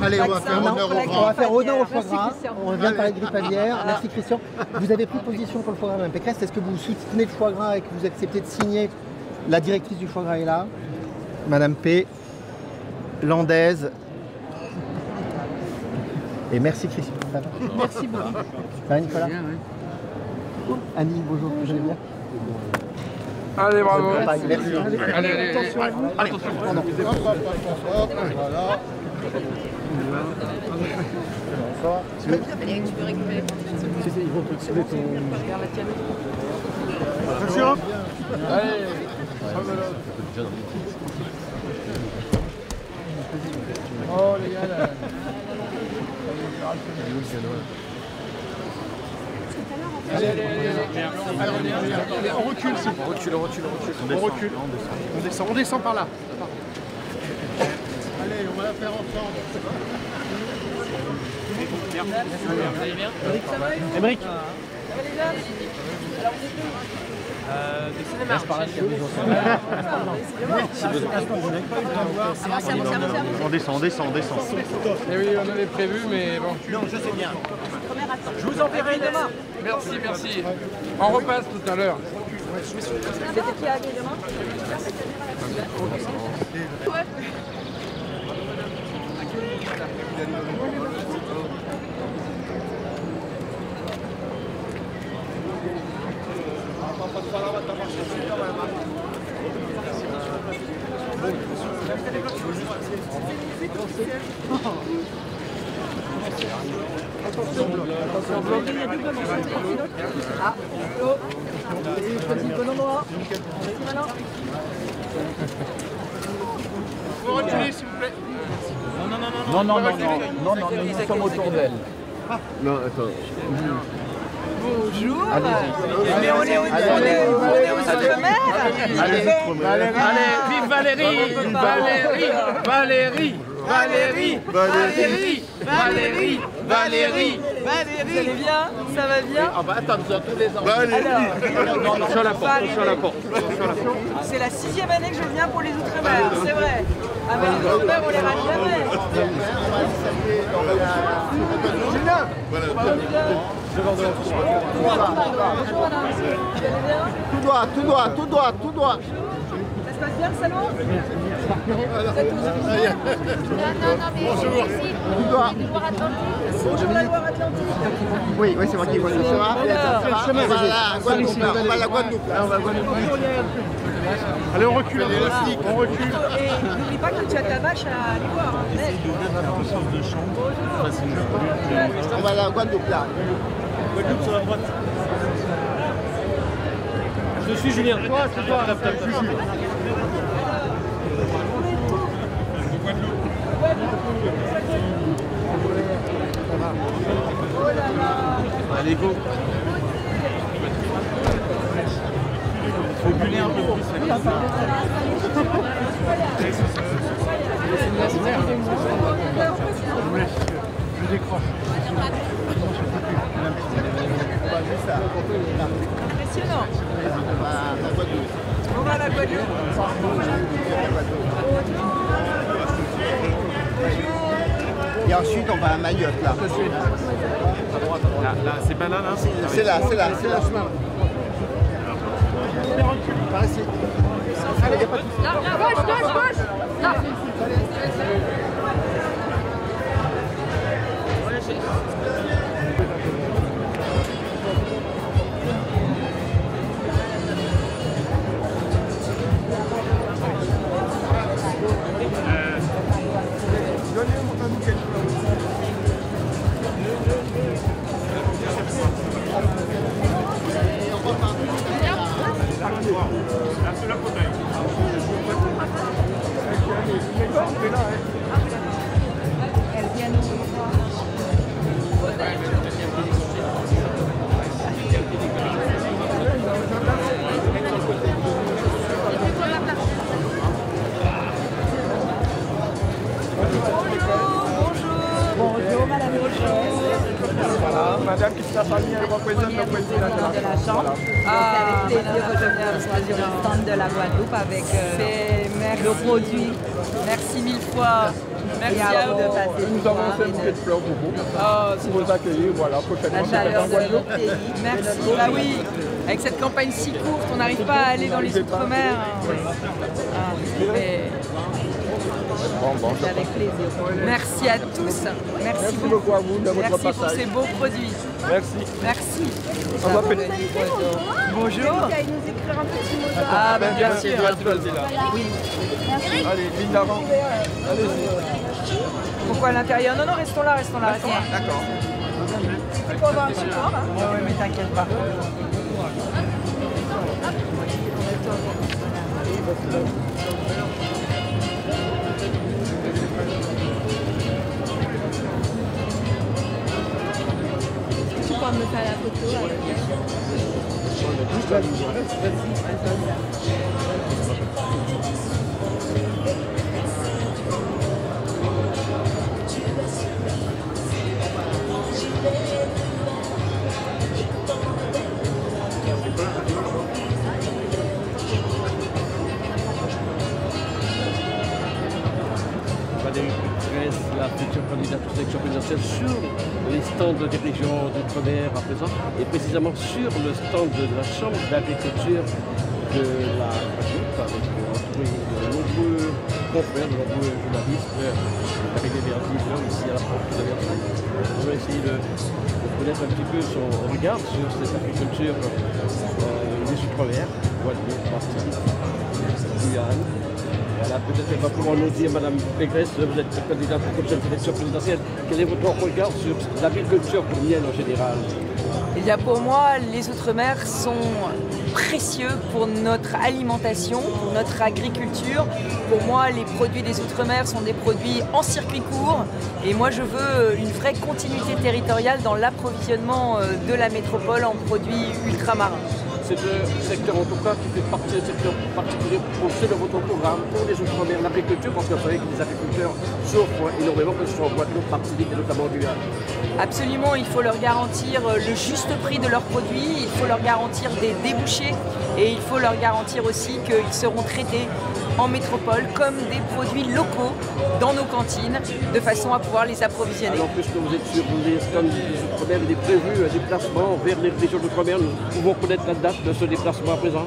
Allez, on va faire honneur au On va faire honneur au foie gras. On vient de parler de grippe aviaire. Merci Christian. Vous avez pris position pour le foie gras, Mme Pécresse. Est-ce que vous soutenez le foie gras et que vous acceptez de signer? La directrice du foie gras est là. Madame P. Landaise. Et merci Christian. Merci beaucoup. Ça va Nicolas? Annie, bonjour. Vous allez bien? Allez, bravo. Merci. Allez. Attention. Voilà. Tu peux récupérer. Ils vont te tirer ton... Regarde la tienne. Attention. Allez. Oh les gars là. Allez, on recule, on recule. On descend par là. Allez, on va la faire ensemble. Vous allez bien? Émeric. De cinéma. On descend. Eh oui, on avait prévu, mais bon. Non, je sais bien. Je vous enverrai demain. Merci. On repasse tout à l'heure. C'était qui a gagné demain? Vous reculez s'il vous plaît. Non, nous sommes autour d'elle. Non, attends. Bonjour. Allez-y. Mais on est aux Outre-mer. Allez, vive Valérie. Vous allez bien? Ça va bien? Ah bah attends, nous avons tous les ans. Alors, sur la porte, sur la porte. c'est la 6e année que je viens pour les Outre-mer, c'est vrai. Ah mais les Outre-mer, on les rate jamais. Tout droit. Ça se passe bien le salon? Bonjour. Bonjour la Loire-Atlantique. Oui, c'est moi qui vois. Ça va? On va à la Guadeloupe. Allez, on recule. On recule. Et n'oublie pas que tu as ta vache à aller voir. On va à la Guadeloupe là. Guadeloupe sur la droite. Je suis Julien. Toi, c'est toi. Juju. Allez, go. Faut gueuler un peu plus. Je décroche. Impressionnant. On va à la Guadeloupe. Et ensuite, on va à Mayotte là. Là, c'est pas là, là. C'est là le chemin. Par ici. Là, gauche. Là. Bonjour madame. Voilà, madame qui se la famille, elle représente le président de la Chambre. Avec plaisir de venir sur le stand de la Guadeloupe avec le produit. Merci mille fois. Merci à vous de passer. Nous avons fait un bouquet de fleurs pour vous. Pour vous accueillir, voilà, prochainement. La chaleur de notre pays. Merci. Bah oui, avec cette campagne si courte, on n'arrive pas à aller dans les Outre-mer. Avec plaisir. Merci à tous. Merci beaucoup à vous de votre Merci passage. pour ces beaux produits. Merci. On m'appelle. Bonjour. Vous allez nous écrire un petit mot. Ah ben bien sûr. Oui. Allez, ligne d'avant. Allez-y. Pourquoi à l'intérieur? Non, restons là. D'accord. Tu peux avoir un support là? Oui, mais t'inquiète pas. Tu peux me faire la photo avec Valérie Pécresse, la future candidate aux élections présidentielles, sur les stands des régions d'outre-mer à présent, et précisément sur le stand de la Chambre d'agriculture de la Guadeloupe, avec entouré de nombreux confrères, de nombreux journalistes, avec des vertiges ici à la porte de la Versailles. On va essayer de connaître un petit peu son regard sur cette agriculture des outre-mer, Guadeloupe, Martinique, Guyane. Voilà, peut-être elle va pouvoir nous dire, Madame Pécresse, vous êtes candidate pour cette élection présidentielle. Quel est votre regard sur l'agriculture coloniale en général? Eh bien pour moi, les Outre-mer sont précieux pour notre alimentation, pour notre agriculture. Pour moi, les produits des Outre-mer sont des produits en circuit court. Et moi, je veux une vraie continuité territoriale dans l'approvisionnement de la métropole en produits ultramarins. c'est un secteur en tout cas qui fait partie d'un secteur particulier au sein de votre programme pour les outre-mer, l'agriculture, parce que vous savez que les agriculteurs souffrent énormément, que ce soit en Guadeloupe, Martinique et notamment en Guyane. Absolument, il faut leur garantir le juste prix de leurs produits, il faut leur garantir des débouchés et il faut leur garantir aussi qu'ils seront traités en métropole comme des produits locaux dans nos cantines de façon à pouvoir les approvisionner. Alors puisque vous êtes sur les stands des Outre-mer, il est prévu un déplacement vers les régions d'Outre-mer, nous pouvons connaître la date de ce déplacement à présent?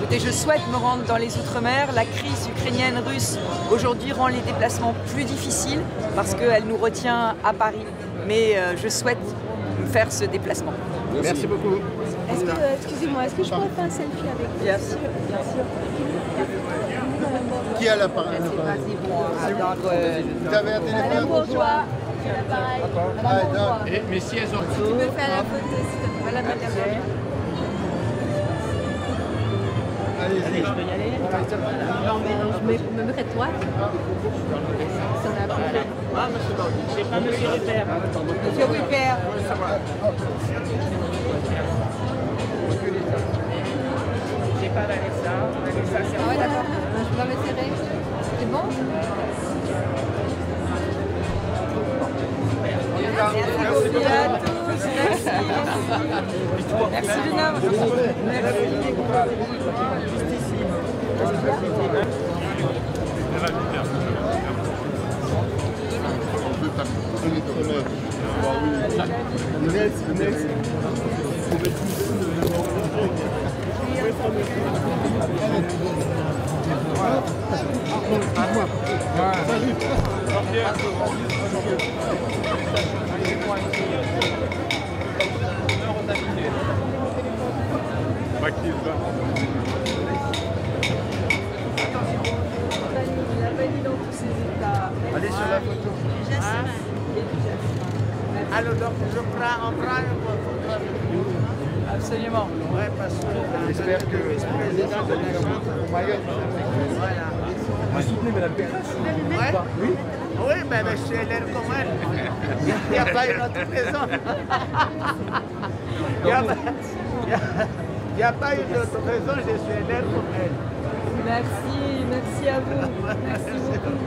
Écoutez, je souhaite me rendre dans les Outre-mer. La crise ukrainienne russe aujourd'hui rend les déplacements plus difficiles parce qu'elle nous retient à Paris. Mais je souhaite faire ce déplacement. Merci beaucoup. Excusez-moi, est-ce que je pourrais faire un selfie avec vous? Bien sûr, bien sûr. Qui a l'appareil? Vous avez un téléphone? Madame Bourgeois, qui a l'appareil. Madame Bourgeois. Mais si elles ont... Tu peux faire la photo, s'il te plaît. Madame Bourgeois. Allez, je peux y aller? Non, mais je me mettrai droite. Si on a plus. Ah, c'est pas monsieur Rupert. Monsieur Rupert. J'ai pas Vanessa. Vanessa, c'est Ah ouais, d'accord. Je vais me serrer. C'est bon? Merci beaucoup à tous. Merci. Merci Luna. Allez sur la photo. Alors donc on prend une photo. Absolument. Ouais, parce que j'espère que le président de la Chambre au Mayotte. Voilà. Vous soutenez Mme Pécresse? Ouais. Oui. Oui, mais je suis LR comme elle. Il n'y a pas une autre raison. Il n'y a pas une autre raison, je suis LR comme elle. Merci à vous. Merci beaucoup.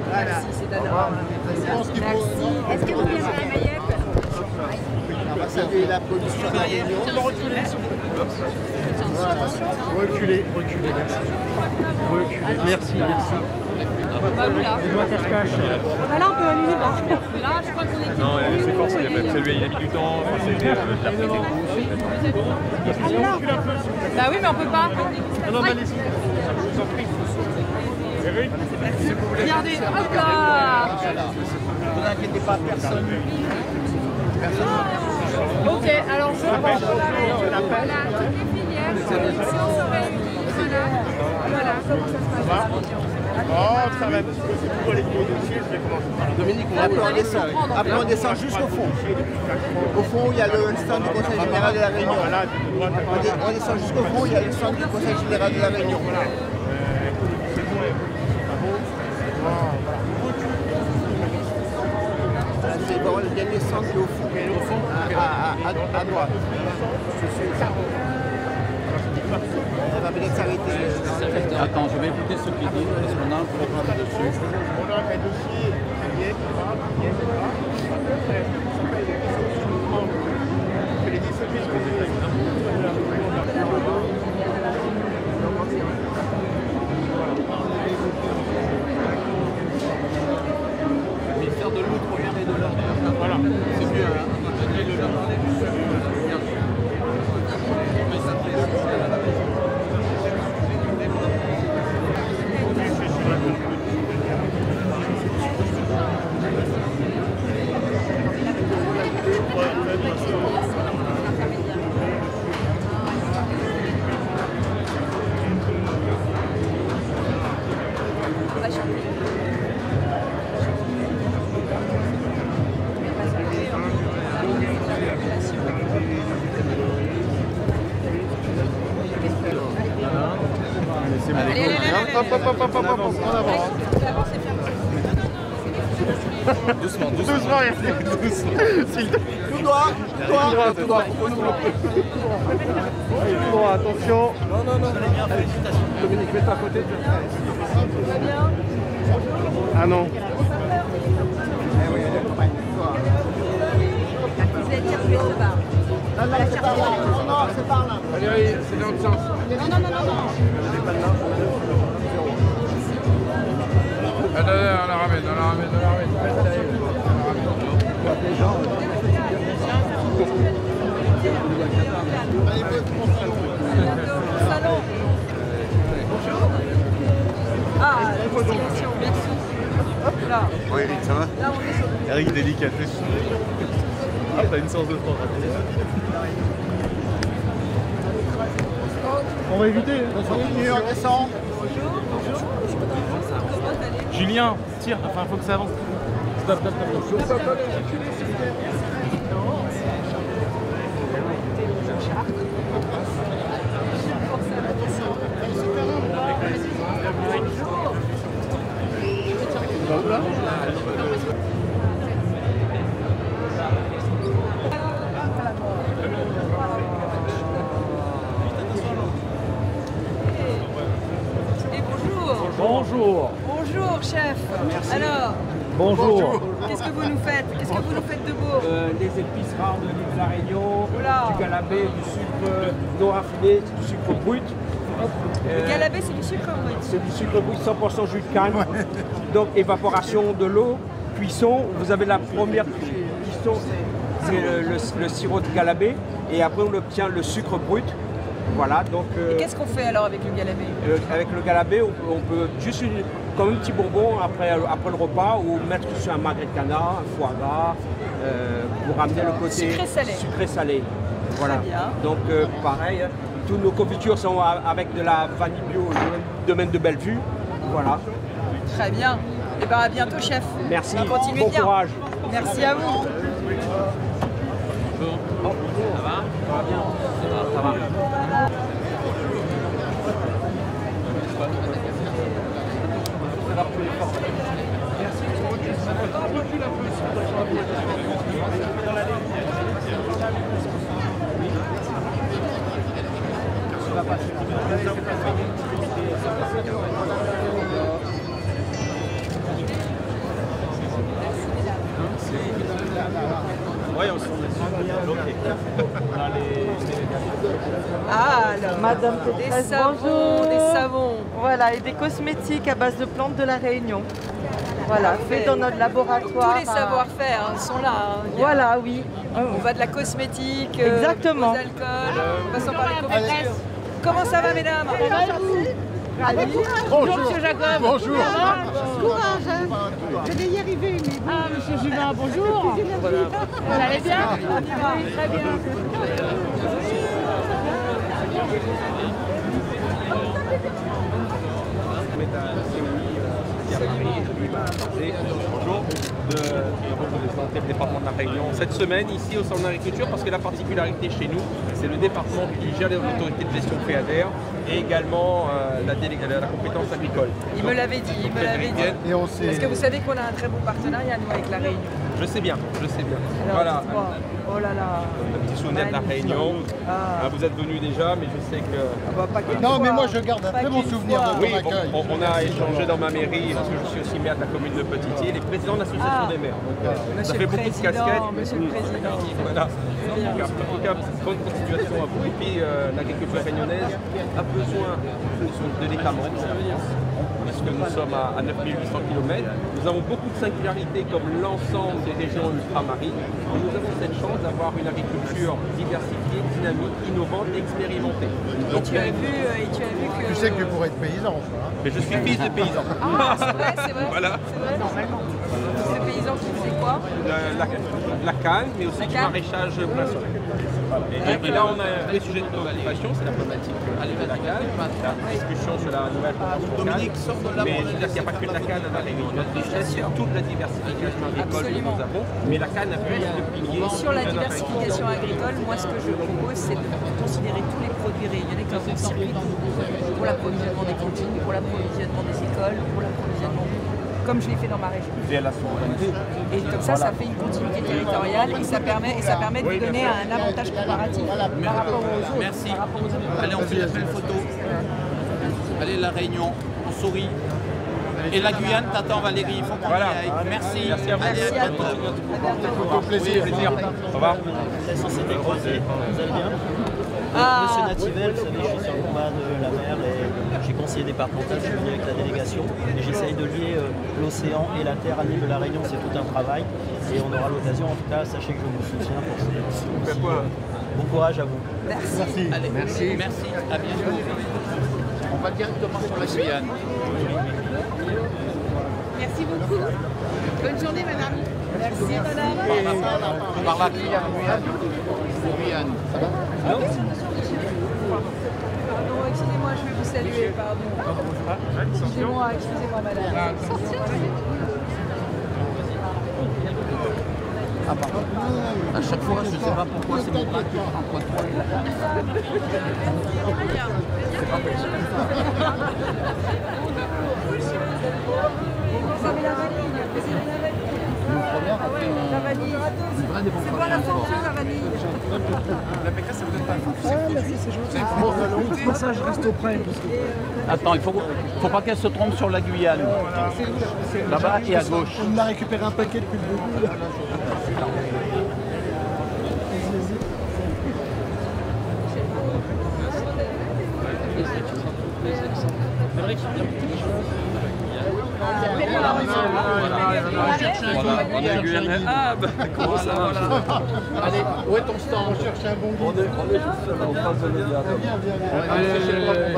Voilà. Merci, c'est adorable. Merci. Est-ce que vous viendrez à Mayotte? On va saluer la production de la Réunion. Reculez, merci. Reculez, merci. Bah, là. Ah là, on peut annuler là. Là, je crois qu'on est... Non, c'est fort, c'est lui, il a mis du temps. Bah oui, mais on peut pas. Non, allez-y. Je vous en prie. Eric, Regardez, hop là. Ne vous inquiétez pas, personne. Ok, alors je prends Voilà, toutes les filières, si on se réunit, voilà comment ça se passe. oh, ça va un petit peu, c'est pour les dossiers, je vais commencer par là. Dominique, après on descend jusqu'au fond. Au fond, il y a le stand du Conseil général de la Réunion. On descend jusqu'au fond, il y a le stand du Conseil général de la Réunion. C'est bon, le dernier stand est au fond, à droite. Ça va peut-être s'arrêter. Attends, je vais écouter ce qu'il dit, parce qu'on a un programme dessus. On a un dossier qui est Mais faire de l'autre, regardez de l'ordre. Voilà, c'est mieux, hein. Et de l'ordre. Doucement, doucement. Doucement, s'il te plaît. droit, tout droit. Tout droit, attention. Non. Dominique, mets-toi à côté. Ah non. Non, c'est par là. Allez, c'est dans l'autre sens. Non. On la ramène. Salon. Ah, la destination, merci. Hop là. Bon Eric, ça va? Là, on est sur Eric, délicatesse. Ah, t'as une séance de sport. On va éviter. On descend. Julien, tire, enfin, faut que ça avance. Stop. Et bonjour. Bonjour. Bonjour, chef. Merci. Alors, Bonjour. qu'est-ce que vous nous faites? Qu'est-ce que vous nous faites de beau? Des épices rares de l'île de la Réunion, Oula. du galabé, du sucre non raffiné, du sucre brut. Le galabé, c'est du sucre brut. C'est du sucre brut 100% jus de canne. Donc évaporation de l'eau, cuisson. Vous avez la première cuisson, c'est le sirop de galabé. Et après on obtient le sucre brut. Voilà, donc... Et qu'est-ce qu'on fait alors avec le galabé? Avec le galabé, on peut juste comme un petit bonbon après le repas ou mettre sur un magret de canard, un foie gras, pour ramener le côté sucré-salé. Voilà. Très bien. Donc pareil, toutes nos confitures sont avec de la vanille bio du domaine de Bellevue. Voilà. Très bien. Et bien à bientôt, chef. Merci. Continuez Bon bien. courage. Merci à vous. Ça va? Ça va bien. Ça va. Ouais, on s'en bloqué. Ah, alors, Madame des Pétresse, savons, bonjour. des savons. Voilà, et des cosmétiques à base de plantes de la Réunion. Voilà, fait dans notre laboratoire. Tous les savoir-faire sont là. Hein. Voilà, oui. On va de la cosmétique, Exactement. aux alcools, passant par les confitures. Comment ça va, mesdames? Bonjour, monsieur Jacob. Bonjour. Courage. Je vais y arriver. Mais bon. Ah, monsieur Juvin, bonjour. Vous allez bien? Oui, très bien. Bonjour, de représenter le département de la Réunion cette semaine ici au centre d'agriculture parce que la particularité chez nous, c'est le département qui gère l'autorité de gestion FEADER et également la compétence agricole. Il me l'avait dit, Est-ce que vous savez qu'on a un très bon partenariat nous avec la Réunion? Je sais bien, je sais bien. Alors, voilà. Oh là là. Un petit souvenir de la Réunion. Vous êtes venu déjà, mais je sais que... Non, mais moi je garde un très bon souvenir de ton accueil. On a échangé dans ma mairie, parce que je suis aussi maire de la commune de Petit-Île et président de l'association des maires. Donc, ça fait beaucoup de casquettes. Monsieur le Président. Voilà. En tout cas, bonne continuation à vous. Et puis l'agriculture réunionnaise a besoin de l'État membre. Parce que nous sommes à 9800 km. Nous avons beaucoup de singularités comme l'ensemble des régions ultramarines. Et nous avons cette chance d'avoir une agriculture diversifiée, dynamique, innovante et expérimentée. Donc, Tu as vu que... Tu sais que tu pourrais être paysan, toi. Mais je suis fils de paysan. Ah, c'est vrai. Voilà. C'est vrai, normalement. C'est le paysan qui faisait quoi? La canne, mais aussi du maraîchage poisson. Et là, on a un vrai sujet de préoccupation, c'est la problématique de la canne, la discussion sur la nouvelle convention canne. Mais je veux dire qu'il n'y a pas que de la canne à la Réunion. Notre richesse, c'est toute la diversification agricole que nous avons. Mais la canne a pu être le pilier. Sur la diversification agricole, moi, ce que je propose, c'est de considérer tous les produits réunionnais comme un circuit pour l'approvisionnement des cantines, pour l'approvisionnement des écoles, pour l'approvisionnement comme je l'ai fait dans ma région. Et la souveraineté. Et comme ça fait une continuité territoriale et ça permet de lui donner un avantage comparatif par rapport aux autres. Merci. Allez, on fait une belle photo. Allez, la Réunion, on sourit. Et la Guyane t'attend, Valérie, il faut qu'on y aille. Merci. Merci à vous. Allez, à bientôt. Au plaisir. Au revoir. La société croisée, vous allez bien? Monsieur Nativel, vous savez, je suis sur le combat de la mer et j'ai conseillé départemental, je suis venu avec la délégation et j'essaye de lier l'océan et la terre à l'île de la Réunion, c'est tout un travail et on aura l'occasion, en tout cas, sachez que je vous soutiens pour ça. Bon courage à vous. Merci. Allez, merci. Merci. À bientôt. On va directement sur la Guyane. Merci beaucoup. Bonne journée, madame. Merci, madame. Par la Guyane. Ça va? Pardon, excusez-moi, je vais vous saluer, pardon. Excusez-moi, madame. Ah, pardon. À chaque fois, je ne sais pas pourquoi c'est mon bras qui prend entre toi et la Vous avez la vanille. La vanille. C'est pas la ceinture, la vanille. La pécasse, ça vous donne pas merci, c'est gentil. Ça, je reste auprès. Attends, il faut pas qu'elle se trompe sur la Guyane. Là-bas et à gauche. On a récupéré un paquet depuis le début. Ah, bah, comment ça va? Allez, où est ton stand? On cherche un bon guide. On est juste là, on passe de médiateur.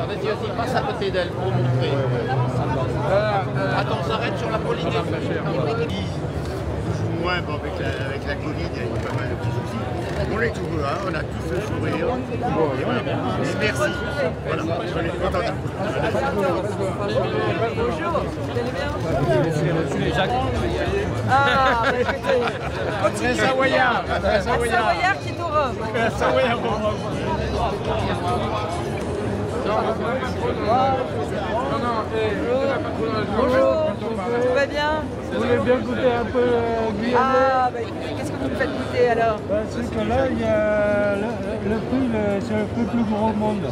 Vas-y, passe à côté d'elle pour montrer. Attends, on s'arrête sur la Polynésie. Ouais, bon, avec la Covid, il y a eu pas mal de petits soucis. On est heureux, hein, on a tous le sourire. Bon, et on est bien. Merci. Voilà, on est content de vous. Bonjour, vous allez bien? Jacques. Ah, bah écoutez. C'est un Savoyard. Un Savoyard qui est au rhum. Un Savoyard au rhum. Bonjour, tout va bien? Vous voulez bien goûter un peu guyanais? Ah, bah écoutez, qu'est-ce que vous me faites goûter alors? C'est que là, il y a le fruit, c'est le fruit plus gros au monde.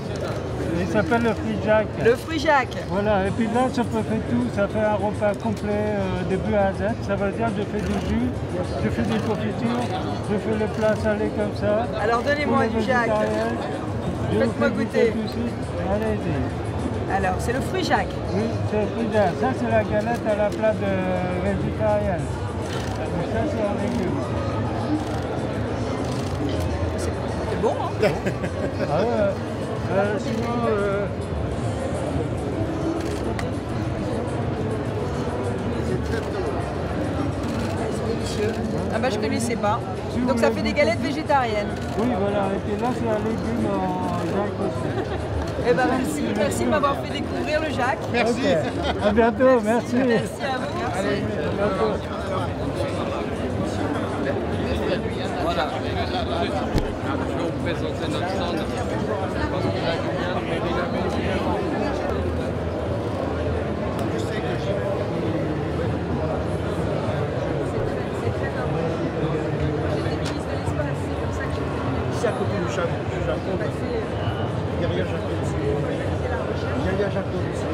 Il s'appelle le fruit Jacques. Le fruit Jacques. Voilà, et puis là, ça peut faire tout. Ça fait un repas complet début à Z. Ça veut dire que je fais du jus, je fais des confitures, je fais le plat salé comme ça. Alors donnez-moi du Jacques. Faites-moi goûter. Allez-y. Alors, c'est le fruit Jacques. Oui, c'est le fruit Jacques. Ça, c'est la galette à la plat de végétarienne. Et ça, c'est un légume. C'est bon, hein? Ah ouais. Sinon, c'est délicieux. Ah bah je connaissais pas. Donc ça fait des galettes végétariennes. Oui, voilà. Et puis là, c'est un légume en Jacques aussi. Eh ben merci. Merci de m'avoir fait découvrir le Jacques. Merci. Okay. À bientôt. Merci. Merci à vous. Allez, à bientôt. Voilà. Je vais vous présenter notre stand. Ici à côté du Japon, derrière Japon aussi. Derrière Japon aussi.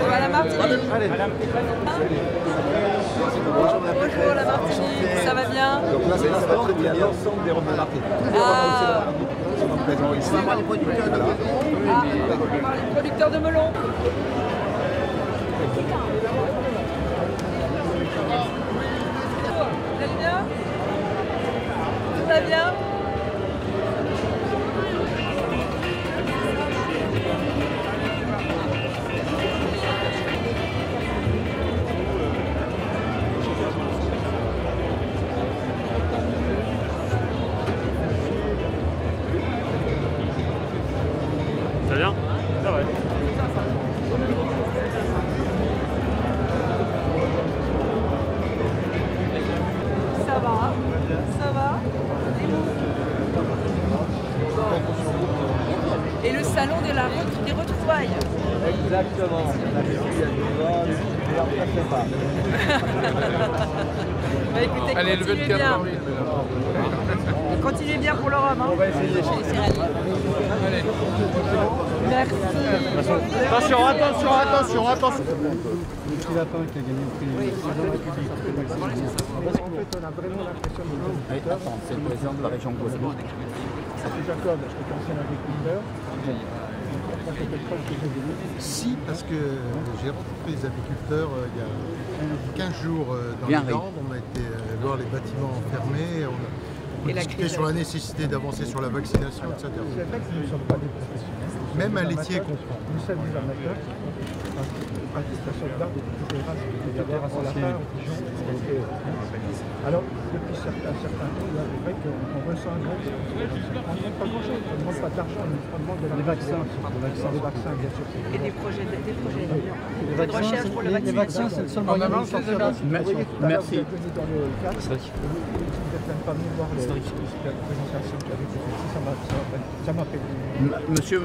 Voilà Martinique. Bonjour la Martinique, ça va bien? Donc là, c'est l'ensemble des Romains Martinique. Ah, Ici. on va parler de producteurs de melons. Vous allez bien? Tout va bien? Ça va bien? salon des retrouvailles. Exactement. La fille, elle nous vole, et on ne fait pas. Bah écoutez, allez, levez le cap. Continuez bien pour le rhum. Hein. On va essayer. Allez. Merci. Attention, attention, attention, attention. Le petit lapin qui a gagné le prix président de la République. Parce qu'en fait, on a vraiment l'impression de... Attends, c'est le président de la région Guadeloupe. Jacob, je suis ancien agriculteur. Si, parce que j'ai rencontré les agriculteurs il y a 15 jours dans les Landes. On a été voir les bâtiments fermés. On a discuté sur la nécessité d'avancer sur la vaccination, etc. C'est vrai que nous ne sommes pas des professionnels. Même un laitier comprend. Nous sommes des amateurs. Attestation de garde et toutes les races. Alors, depuis un certain temps, il est vrai qu'on ressent un gros. On ne demande pas grand-chose, on ne demande pas d'argent, on demande de la vaccins. Des vaccins, bien sûr. Et des projets de recherche pour le vaccin. Les vaccins, c'est le seul moyen de sortir de la situation. Merci. Monsieur,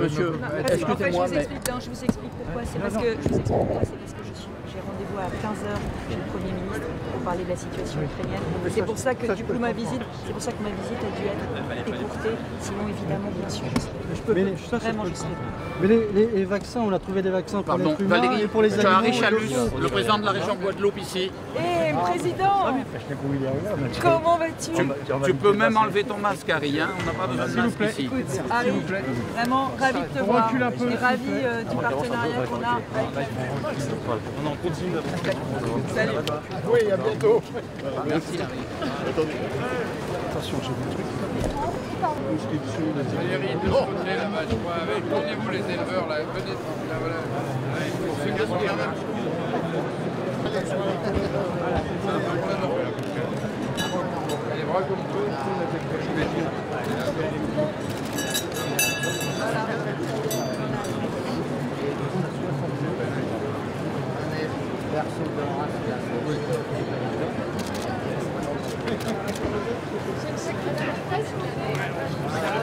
excusez-moi, mais... Je vous explique pourquoi. C'est parce que j'ai rendez-vous à 15h chez le Premier ministre pour parler de la situation ukrainienne. C'est pour ça que du coup ma visite a dû être écourtée. Sinon évidemment, bien sûr, je serai Mais les vaccins, on a trouvé des vaccins pour les humains et pour les animaux. Harry Chalus, le président de la région Guadeloupe ici. Eh, président, comment vas-tu? Tu peux même enlever ton masque, Harry, hein, on n'a pas besoin de masque ici. Écoute, Harry, vraiment ravi de te voir et ravi du partenariat qu'on a. On en continue. Salut. Oui, à bientôt. Merci, Harry. Attention, j'ai vu le truc. Valérie, de ce côté là-bas, je crois, avec tournez-vous les éleveurs là, venez, là voilà. On fait gaspiller un les bras comme tout, on a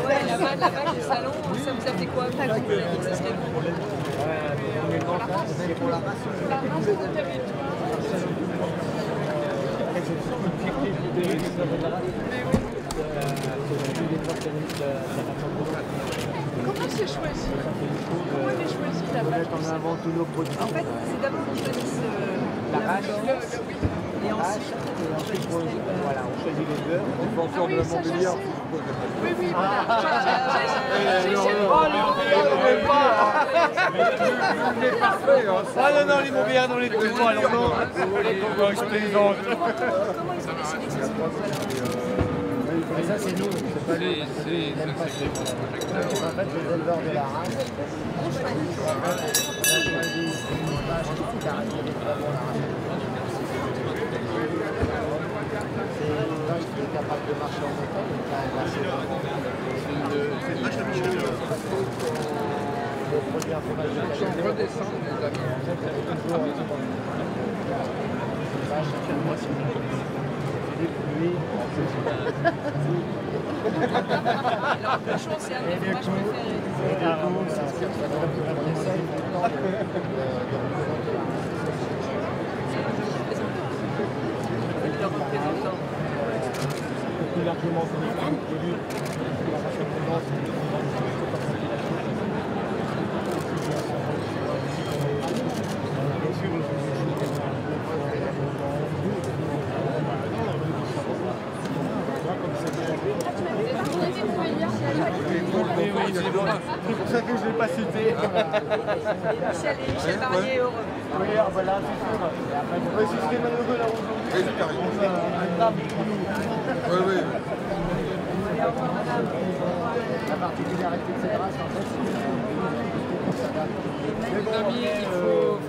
Ouais, là-bas du salon, ça vous a fait quoi? Ça serait bon. Pour la race. Comment c'est choisi? Comment elle est choisie la vache? On invente tous nos produits. En fait, c'est d'abord qu'ils choisissent la vache. Et ensuite, voilà, on choisit les beurres, on fait en sorte de la montbéliard. Oui, oui, voilà. Ah non, non, les montbéliards dans les deux mois, alors non. Je plaisante. Comment ils ont décidé que ça se Mais ça, c'est nous. C'est pas nous. En fait, les éleveurs de la race. On choisit une vache qui est caractérisée pour la race. Qui est capable de marcher en montagne, donc là, c'est une vache de Michelin. Le produit un fromage de Michelin. Redescendre les amis. Actuellement, c'est des pluies. Alors, le chaud, c'est un des fromages préférés. Et du coup, on essaye maintenant de représenter la race. Plus largement que les produits, la race représente c'est pour ça que je ne l'ai pas cité. Michel Barnier heureux. Oui, voilà, c'est sûr. Oui, c'est ce qui est malheureux là aujourd'hui. Oui, c'est carrément ça. Oui, oui. La particularité de cette race, en fait, c'est Les amis, il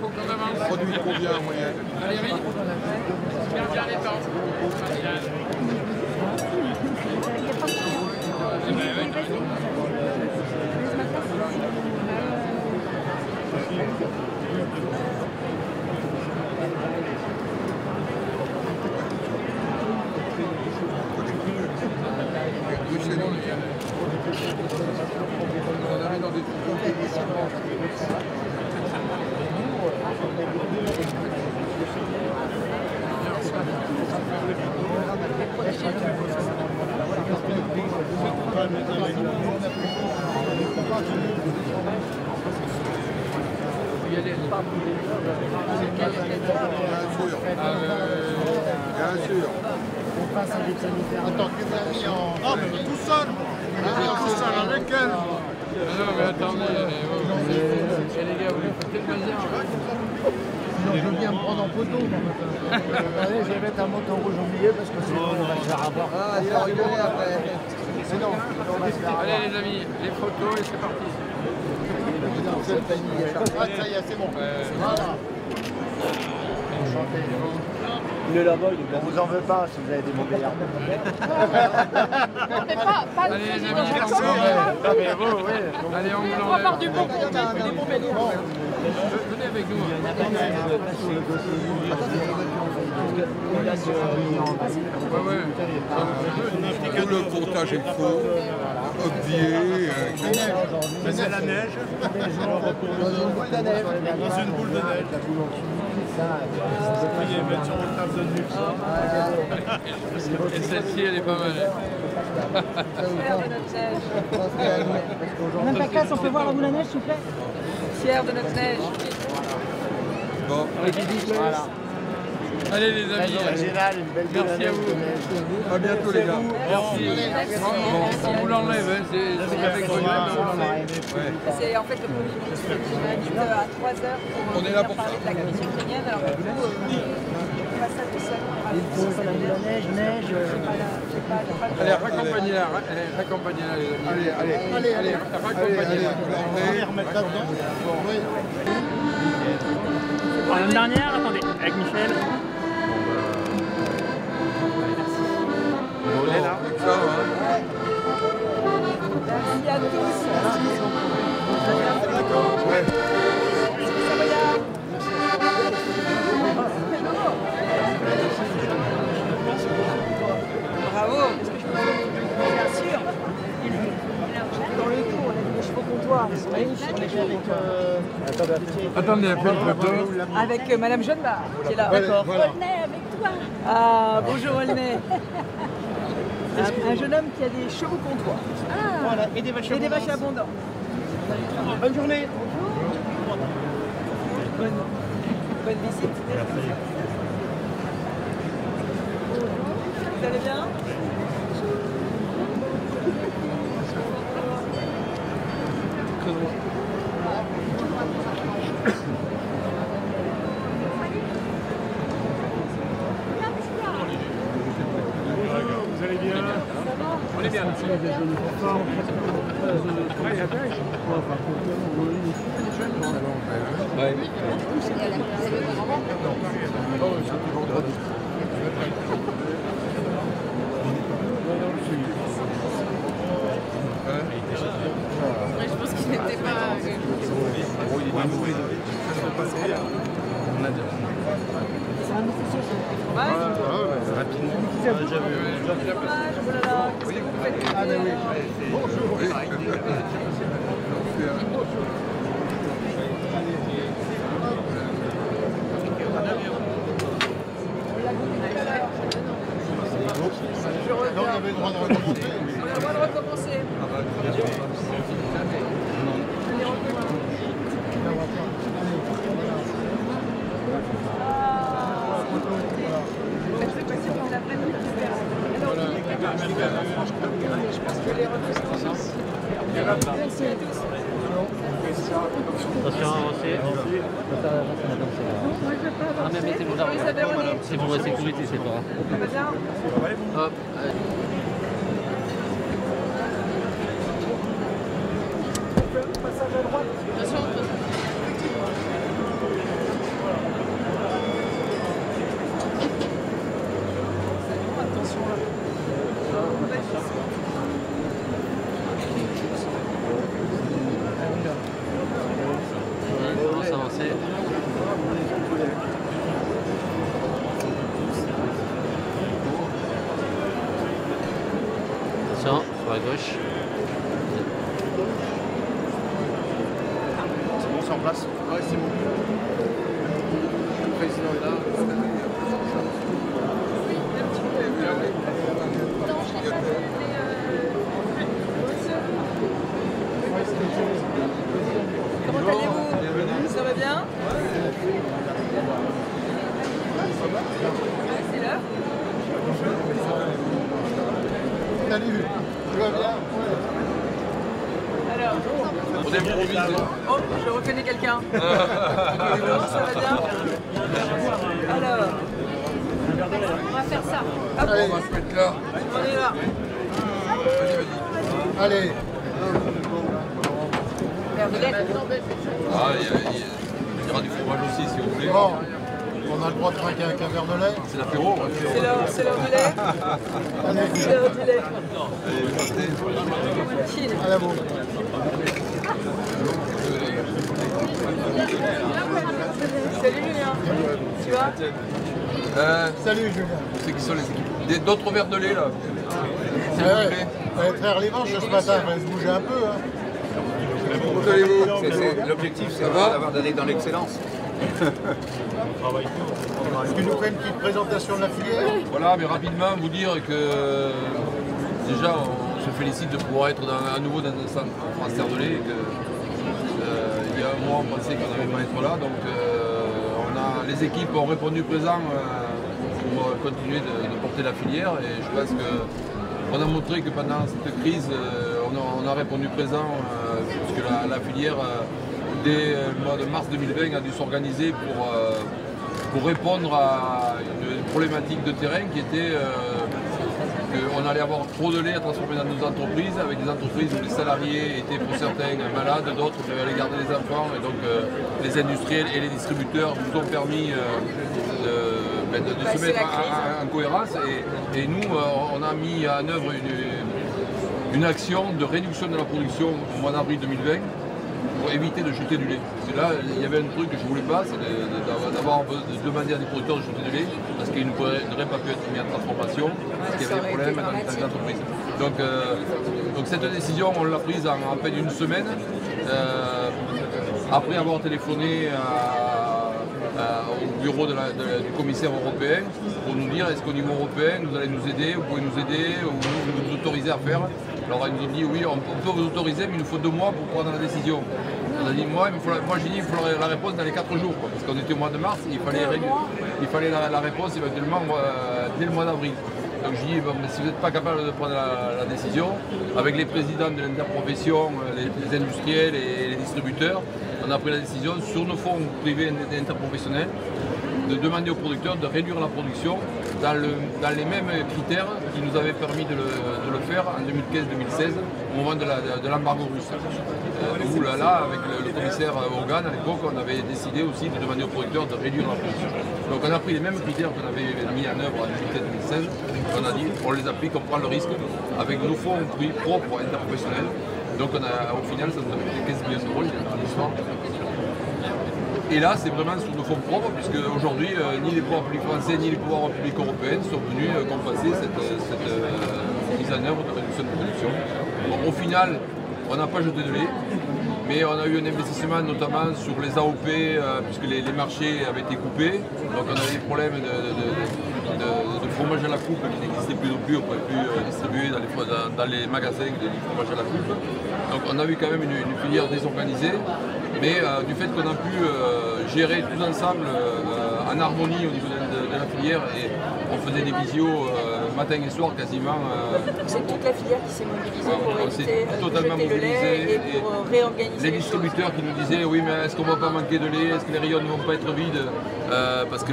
faut quand même un produit combien en moyenne? Valérie, bien les temps. On en avait dans des Bien sûr. On passe à l'éternité. Attends, tu viens mis en... Non, mais tout seul. Tout seul avec elle. Non, mais attendez. Les gars, vous les foutez de plaisir. Sinon, je viens me prendre en photo. Allez, je vais mettre un moton rouge au milieu parce que sinon, on va se faire avoir. Ah, il va rigoler après. Mais non, on va se faire avoir. Allez, les amis, les photos et c'est parti. Ah, ça y est, c'est bon. Voilà. Enchanté. Il est là-bas, on vous en veut pas si vous avez des mauvais arbres. Allez, les amis, allez, on vous l'enlève. Par du bon contact, des bons béliers. Venez avec nous. Tout le comptage est faux, obvié. Mais c'est la neige. Dans une boule de neige. Dans une boule de neige. Mettre sur votre table de nuit. Et celle-ci, elle est pas mal. Madame Pacasse, on peut voir la boule à neige, s'il vous plaît? Fier de notre neige. Bon. Voilà. Allez les amis, merci à vous. À bientôt les gars. Merci. On vous l'enlève, c'est avec vos C'est en fait le premier ministre qui m'invite à 3h pour on est là pour parler de la crise ukrainienne. Alors du coup, on passe ça tout seul. Il faut la boule à neige, neige. Allez, raccompagnez-la, raccompagnez-la les amis. Allez, raccompagnez-la. L'année dernière, attendez, avec Michel. On est là. Merci à tous. Bravo. Bien sûr. Dans le coup, on a mis les chevaux comptoirs. Ils sont magnifiques. Attendez, faites une photo. Avec Madame Jeanne-Bar, qui est là. D'accord. Voilà. Olney avec toi. Ah, bonjour Olney. Un jeune homme qui a des chevaux comptoirs. Ah. Voilà, et des vaches abondantes. Bonne journée. Bonne visite. Vous allez bien? Vous allez bien? On est bien. Je pense qu'il n'était pas... Donc on avait le droit de recommencer. On a le droit de recommencer. Attention, avancez. Ah, mais mettez-vous là. C'est pour la sécurité, c'est pas grave. Hop. Passage à droite. Attention là. On va s'avancer. Attention, sur la gauche. C'est bon, c'est en place? Ouais, c'est bon. Le président est là. Comment allez-vous? Ça va bien? C'est l'heure. Salut, tu vas bien? Alors, oh, je reconnais quelqu'un. Ça va bien? Alors, on va faire ça. Hop. Allez. On va se mettre là. On y va. Allez. Verre de lait. Ah, il y aura du fromage aussi si vous voulez. Bon, on a le droit de trinquer avec un verre de lait. C'est l'apéro. C'est l'heure du lait. C'est l'heure du lait. À la bourre. Salut Julien. Tu vas? Salut Julien. C'est qui sont les équipes? D'autres verres de lait là. S'il vous plaît. Très revanche ce matin, il faut se bouger un peu. Hein. Comment allez-vous? L'objectif, c'est d'avoir donné dans l'excellence. Tu nous fais une petite présentation de la filière? Voilà, mais rapidement vous dire que déjà on se félicite de pouvoir être à nouveau dans un centre France Terre de lait. Il y a un mois on pensait qu'on n'allait pas être là, donc les équipes ont répondu présent pour continuer de porter la filière et je pense qu'on a montré que pendant cette crise on a répondu présent puisque la filière dès le mois de mars 2020 a dû s'organiser pour répondre à une problématique de terrain qui était qu'on allait avoir trop de lait à transformer dans nos entreprises, avec des entreprises où les salariés étaient pour certains malades, d'autres allaient garder les enfants, et donc les industriels et les distributeurs nous ont permis de se mettre en cohérence. Et nous, on a mis en œuvre une action de réduction de la production au mois d'avril 2020, pour éviter de jeter du lait. Parce que là, il y avait un truc que je ne voulais pas, c'est de demander à des producteurs de jeter du lait, parce qu'ils n'auraient pas pu être mis en transformation, parce qu'il y avait des problèmes dans les entreprises. Donc cette décision, on l'a prise en à peine une semaine, après avoir téléphoné au bureau du commissaire européen pour nous dire est-ce qu'au niveau européen vous allez nous aider, vous pouvez nous aider ou nous autoriser à faire. Alors ils nous ont dit oui on peut vous autoriser mais il nous faut 2 mois pour prendre la décision. On a dit moi j'ai dit il faudrait la réponse dans les 4 jours quoi, parce qu'on était au mois de mars, il fallait la réponse éventuellement dès le mois d'avril. Donc je dis bon, mais si vous n'êtes pas capable de prendre la décision, avec les présidents de l'interprofession, les industriels et les distributeurs, on a pris la décision sur nos fonds privés et interprofessionnels de demander aux producteurs de réduire la production dans les mêmes critères qui nous avaient permis de le faire en 2015-2016 au moment de l'embargo russe. Où là, avec le commissaire Hogan, à l'époque, on avait décidé aussi de demander aux producteurs de réduire la production. Donc on a pris les mêmes critères qu'on avait mis en œuvre en 2015-2016, on a dit on les applique, on prend le risque avec nos fonds propres interprofessionnels. Donc au final, ça nous a coûté 15 millions d'euros l'histoire. Et là, c'est vraiment sur nos fonds propres, puisque aujourd'hui, ni les pouvoirs publics français, ni les pouvoirs publics européens sont venus compenser cette mise en œuvre de réduction de production. Bon, au final, on n'a pas jeté de lait, mais on a eu un investissement notamment sur les AOP, puisque les marchés avaient été coupés. Donc on a des problèmes de fromage à la coupe qui n'existaient plus non plus, on ne pouvait plus distribuer dans les magasins du fromage à la coupe. Donc on a eu quand même une filière désorganisée. Mais du fait qu'on a pu gérer tous ensemble en harmonie au niveau de la filière et on faisait des visios matin et soir quasiment. C'est toute la filière qui s'est mobilisée pour éviter totalement de jeter le lait et pour réorganiser les distributeurs qui nous disaient oui mais est-ce qu'on ne va pas manquer de lait, est-ce que les rayons ne vont pas être vides parce que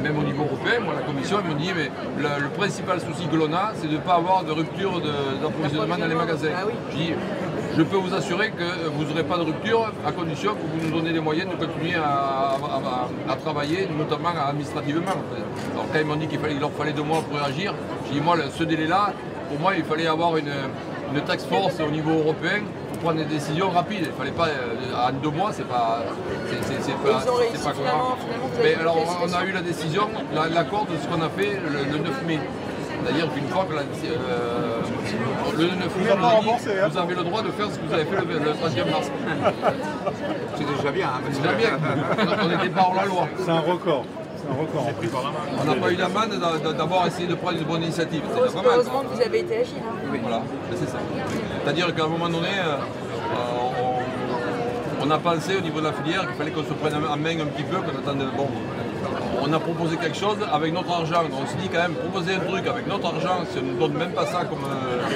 même au niveau européen, moi, la commission elle me dit mais le principal souci que l'on a c'est de ne pas avoir de rupture d'approvisionnement dans les magasins. Je dis, je peux vous assurer que vous n'aurez pas de rupture à condition que vous nous donnez les moyens de continuer à travailler, notamment administrativement. Alors quand ils m'ont dit qu'il leur fallait 2 mois pour réagir, j'ai dit moi ce délai-là, pour moi il fallait avoir une task force au niveau européen pour prendre des décisions rapides. Il ne fallait pas, en 2 mois, c'est pas cohérent. Mais alors on a eu la décision, l'accord de ce qu'on a fait le 9 mai. C'est-à-dire qu'une fois que le 9 mai, on a dit, vous avez le droit de faire ce que vous avez fait le 31 mars. C'est déjà bien. C'est déjà bien. On n'était pas hors la loi. C'est un record. On n'a pas eu d'amende d'avoir essayé de prendre une bonne initiative. Heureusement que vous avez été agile. Oui. Voilà, c'est ça. C'est-à-dire qu'à un moment donné, on a pensé au niveau de la filière qu'il fallait qu'on se prenne en main un petit peu, qu'on attendait. Bon, on a proposé quelque chose avec notre argent. On se dit quand même, proposer un truc avec notre argent, si on ne nous donne même pas ça comme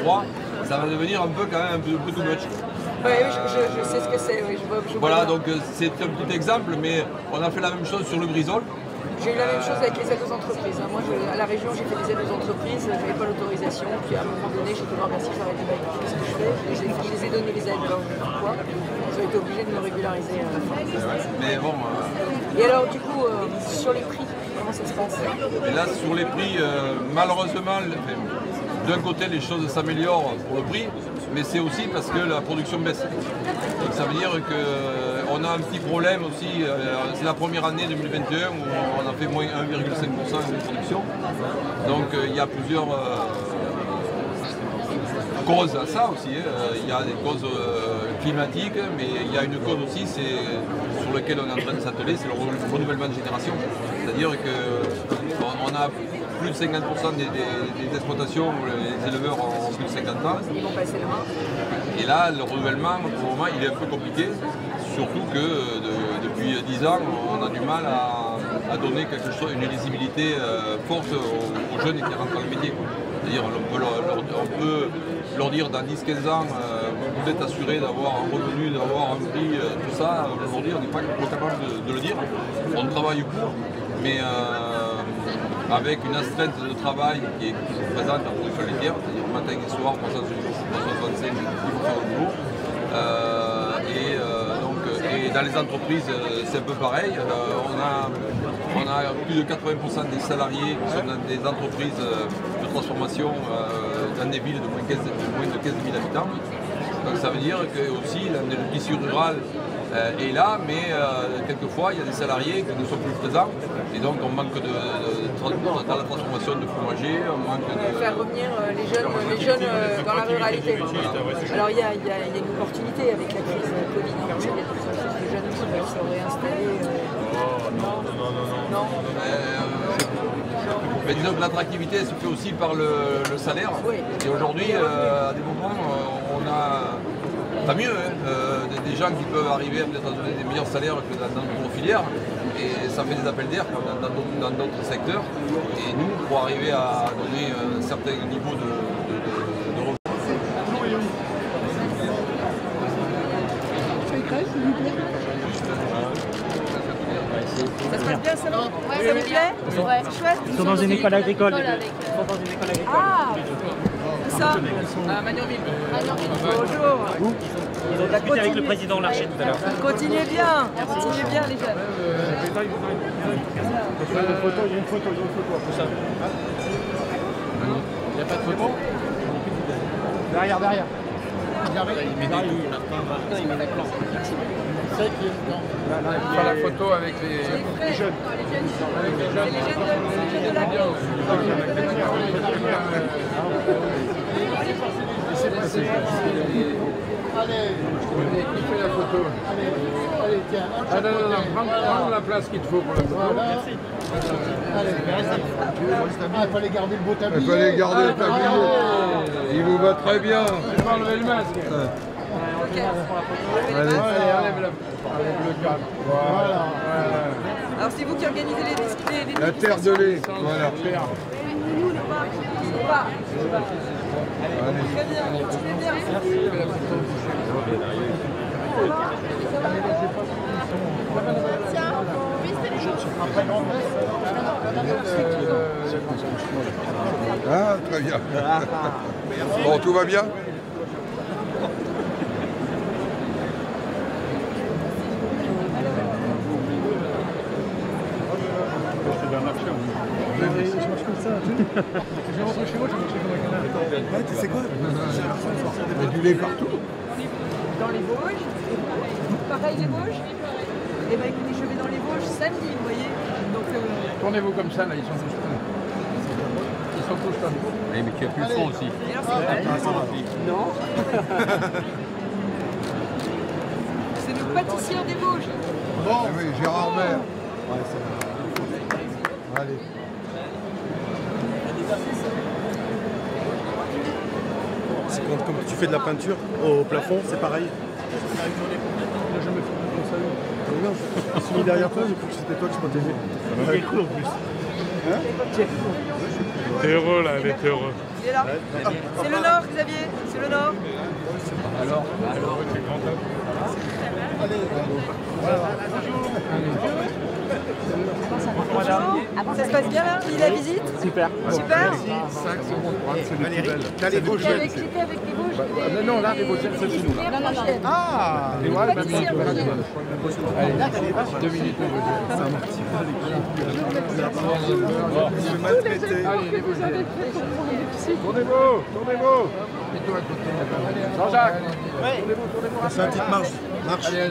droit, ça va devenir un peu quand même un peu too much. Oui, je sais ce que c'est, oui, je voilà, vois. donc c'est un petit exemple, mais on a fait la même chose sur le Grisol. J'ai eu la même chose avec les aides aux entreprises. Moi, à la région, j'ai fait des aides aux entreprises, je n'avais pas l'autorisation. Puis à un moment donné, j'ai dû remercier, j'aurais dit, qu'est-ce que je fais? Je les ai donné les aides, alors pourquoi? Ils ont été obligés de me régulariser à la fin. Mais bon. Et alors, du coup, sur les prix, comment ça se passe? Et là, sur les prix, malheureusement, d'un côté, les choses s'améliorent pour le prix, mais c'est aussi parce que la production baisse. Donc ça veut dire qu'on a un petit problème aussi, c'est la première année 2021 où on a fait moins 1,5% de production. Donc il y a plusieurs causes à ça aussi. Il y a des causes climatiques, mais il y a une cause aussi sur laquelle on est en train de s'atteler, c'est le renouvellement de génération. C'est-à-dire qu'on a plus de 50% des exploitations où les éleveurs ont plus de 50 ans. Ils vont passer la main. Et là, le renouvellement, pour le moment, il est un peu compliqué. Surtout que depuis 10 ans, on a du mal à donner quelque chose, une lisibilité forte aux jeunes qui rentrent dans le métier. C'est-à-dire on peut leur dire dans 10-15 ans, vous êtes assuré d'avoir un revenu, d'avoir un prix, tout ça. Aujourd'hui, on n'est pas capable de le dire. On travaille pour, mais avec une astreinte de travail qui est présente en production laitière, c'est-à-dire matin et soir, 365, il faut faire le boulot. Et dans les entreprises, c'est un peu pareil. On a plus de 80% des salariés qui sont dans des entreprises de transformation dans des villes de moins de 15 000 habitants. Donc ça veut dire que aussi le tissu rural est là, mais quelquefois il y a des salariés qui ne sont plus présents et donc on manque dans la transformation de fromager, on manque de... Faire revenir les jeunes dans la ruralité. Alors il y a une opportunité avec la crise Covid, il y a de plus en plus de jeunes qui veulent se réinstaller. Non. Mais disons que l'attractivité se fait aussi par le salaire. Oui. Et aujourd'hui, à des moments, on a, pas mieux, des gens qui peuvent arriver à peut-être donner des meilleurs salaires que dans nos filières. Et ça fait des appels d'air dans d'autres secteurs. Et nous, pour arriver à donner un certain niveau de revenus. Ça se passe bien, ça va? Ça vous plaît? Ouais. C'est chouette. Ils sont dans une école agricole. Ah, où ça? À Magnanville. Bonjour. Ils ont discuté avec le président Larcher tout à l'heure. Continuez bien les jeunes. Il y a une photo. Il n'y a pas de photo. Derrière. Il met des douilles, Martin, il met des plans. C'est qui est dedans. Il fait la photo avec les jeunes. Les jeunes de la ville. Allez, qui fait la photo? Allez, tiens. Ah non, prends la place qu'il te faut pour la photo. Voilà. Merci. Allez, il fallait garder le beau tablier. Il fallait garder le tablier. Il vous va très bien. Je vais enlever le masque. Allez, enlève le cadre. Voilà. Alors c'est vous qui organisez les la terre de lait. Voilà. Très bien, continuez bien. Ah, très bien. Bon, tout va bien? Je marche comme ça. Je vais rentrer chez moi, je vais marcher comme un canard. Ouais, tu sais quoi? Il y a du lait partout. Dans les Vosges. Pareil les Vosges. Et bien écoutez, je vais dans les Vosges samedi, vous voyez. Donc, tournez-vous comme ça, là, ils sont tous là. Ils sont tous là. Oui, mais tu as plus le fond aussi. Non. C'est le pâtissier des Vosges. Bon, oui, Gérard Maire. Ouais, ça va. Allez. Comme tu fais de la peinture au plafond, c'est pareil. On n'a jamais fait comme ça. Je suis mis derrière toi, j'ai cru que c'était toi que je protégeais. Quel coup en plus. Hein? T'es heureux là, elle est heureux. Il est là. C'est le nord, Xavier, c'est le nord. Alors, Bonjour. Ça se passe bien là? Il la visite? Super. Super. Valérie, t'as les Vosgiennes. Avec les Vosges. Non, là, les Vosgiennes, c'est chez nous. Là. Ah, les ouais, même Allez, 2 minutes, les Vosgiennes. C'est un petit Je vais mal traiter. Allez, les Vosgiennes. Tournez-vous, tournez-vous. Jean-Jacques. Tournez-vous. C'est une petite marche. Marche. Allez,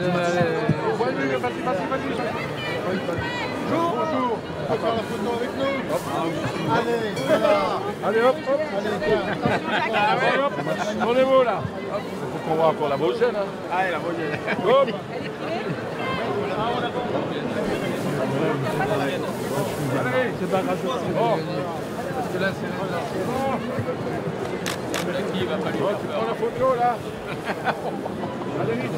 bonjour. On va faire la photo avec nous. Allez, voilà. Allez, hop, hop. Allez, hop. Tournez-vous là. Il faut qu'on voit encore la Vosgienne. Allez, la Vosgienne. Hop. Allez, c'est pas grave. Parce que là, c'est qui va pas lui faire. Tu prends la photo là. Allez, vite.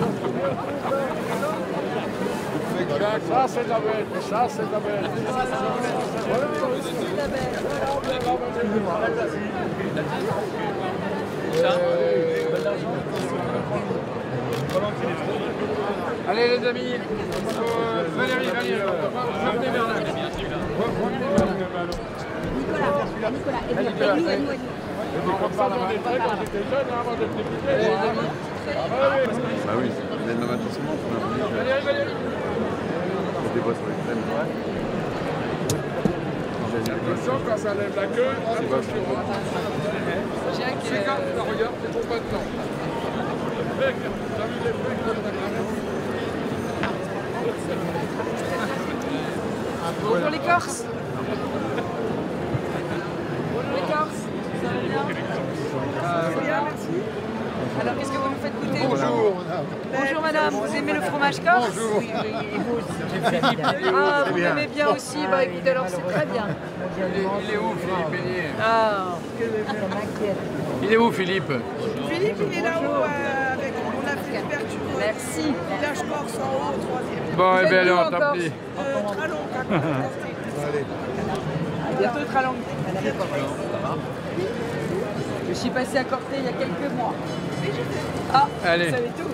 Ça c'est de la belle, ça c'est de la belle. Allez les amis, Valérie, venez vers là. Nicolas, nous. Bah oui, c'est un avertissement. Valérie. Des voix sur les crèmes. Attention quand ça lève la queue, attention. Regarde, c'est ton maintenant. Bonjour les Corses. Bonjour les Corses. Ça va bien? Très bien, merci. Alors, qu'est-ce que vous nous faites goûter? Bonjour. Bonjour madame, vous aimez le fromage corse? Bonjour. Ah, vous l'aimez bien aussi? Bah écoutez, alors c'est très bien. Il est où Philippe Bénier? Ah, Il est où Philippe? Philippe, il est là-haut avec mon affaire. Merci. Village Corse en haut, 3e. Bon, et bien alors, tant pis. Tralong. Bientôt Tralong. Je suis passée à Corté il y a quelques mois. Ah, allez. Vous savez tout.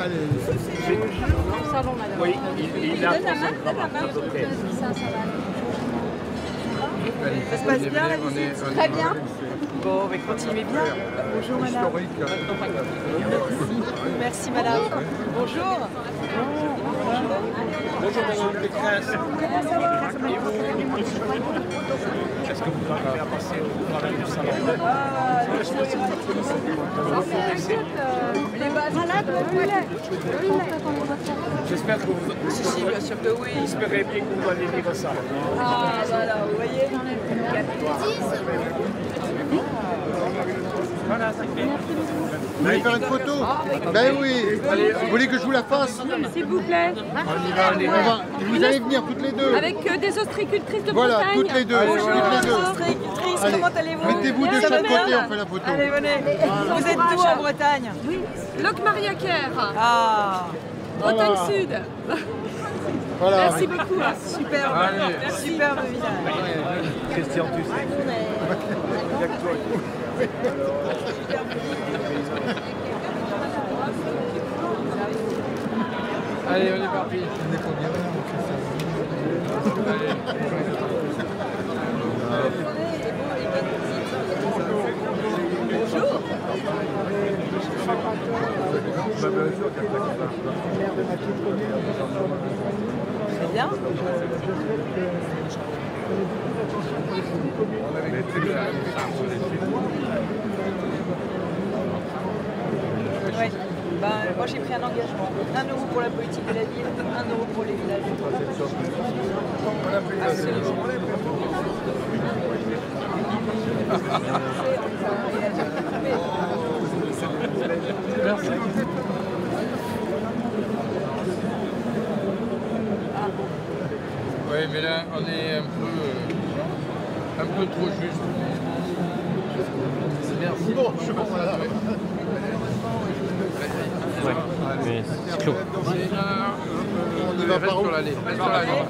Allez. Salon, madame. Oui, il a donne la main, Ça se passe bien la visite? Très bien. Bon, mais continuez bien. Bonjour madame. Merci madame. Bonjour. Bonjour madame Pécresse. Est-ce que vous arrivez à passer au travail du salon? Les bases malades, J'espère que vous... Si, bien sûr que oui. J'espérais bien que vous allez vivre ça. Ah, voilà, vous voyez. Voilà, c'est fait. Vous voulez faire une photo? Ben oui. Vous voulez que je vous la fasse? S'il vous plaît. On va. Vous allez venir toutes les deux. Avec des ostricultrices de Voilà, Bretagne. toutes les deux. Bonjour, Toutes les deux. ostricultrices, Allez, comment allez-vous? mettez-vous de Ça va chaque bien? côté, on fait la photo. Allez, venez. Vous êtes d'où en Bretagne? Oui. Locmaria-Caire. Ah. Bretagne Sud. Voilà. Merci beaucoup. Superbe. Superbe village. Christian, tu sais. Allez, on est parti. Bonjour. Très bien. Ouais. Ben, moi j'ai pris un engagement. 1 € pour la politique de la ville, 1 € pour les villages. Absolument. Merci beaucoup. Oui, mais là, on est un peu trop juste. Merci. Bon, je suis bon, voilà. Ouais, mais c'est clos. va par où? Reste sur l'allée.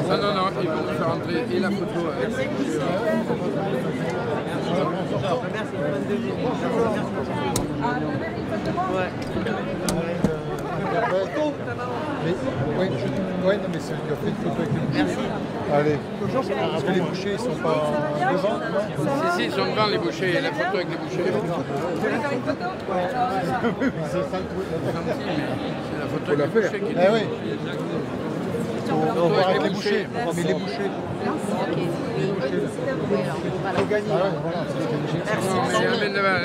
Non, non, non, ils vont nous faire entrer et la photo avec les bouchées. Oui, non, mais c'est il a fait une photo avec les bouchers. Merci. Allez. Parce que les bouchers, ils sont pas devant. Si, ils sont devant les bouchers. La photo avec les bouchers. Tu veux faire une photo? C'est ça le truc. C'est la photo avec les bouchers qui est. Eh oui. On va avec les bouchers. Mais les bouchers. Faut gagner. Merci. Amène là-bas.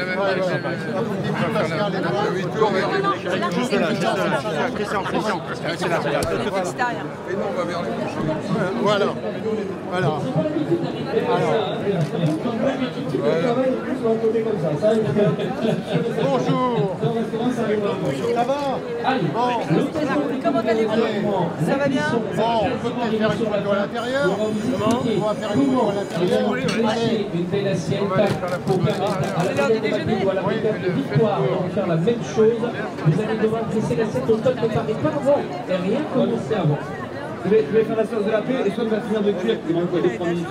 Juste là. Christian. C'est là. Et nous, on va vers les bouchers. Voilà. Bonjour. Ça va? Bon. Comment allez-vous? Ça va bien? Bon, on peut peut-être faire une photo à l'intérieur. Comment? On va faire une photo à l'intérieur. Allez. Une belle assiette pour permettre à la déjeuner de victoire de faire la même chose. Vous allez devoir presser l'assiette au top, ne parlez pas avant et rien commencer avant. Je vais faire la sauce de la paix et soit on va finir de cuire. Il manque des 3 minutes.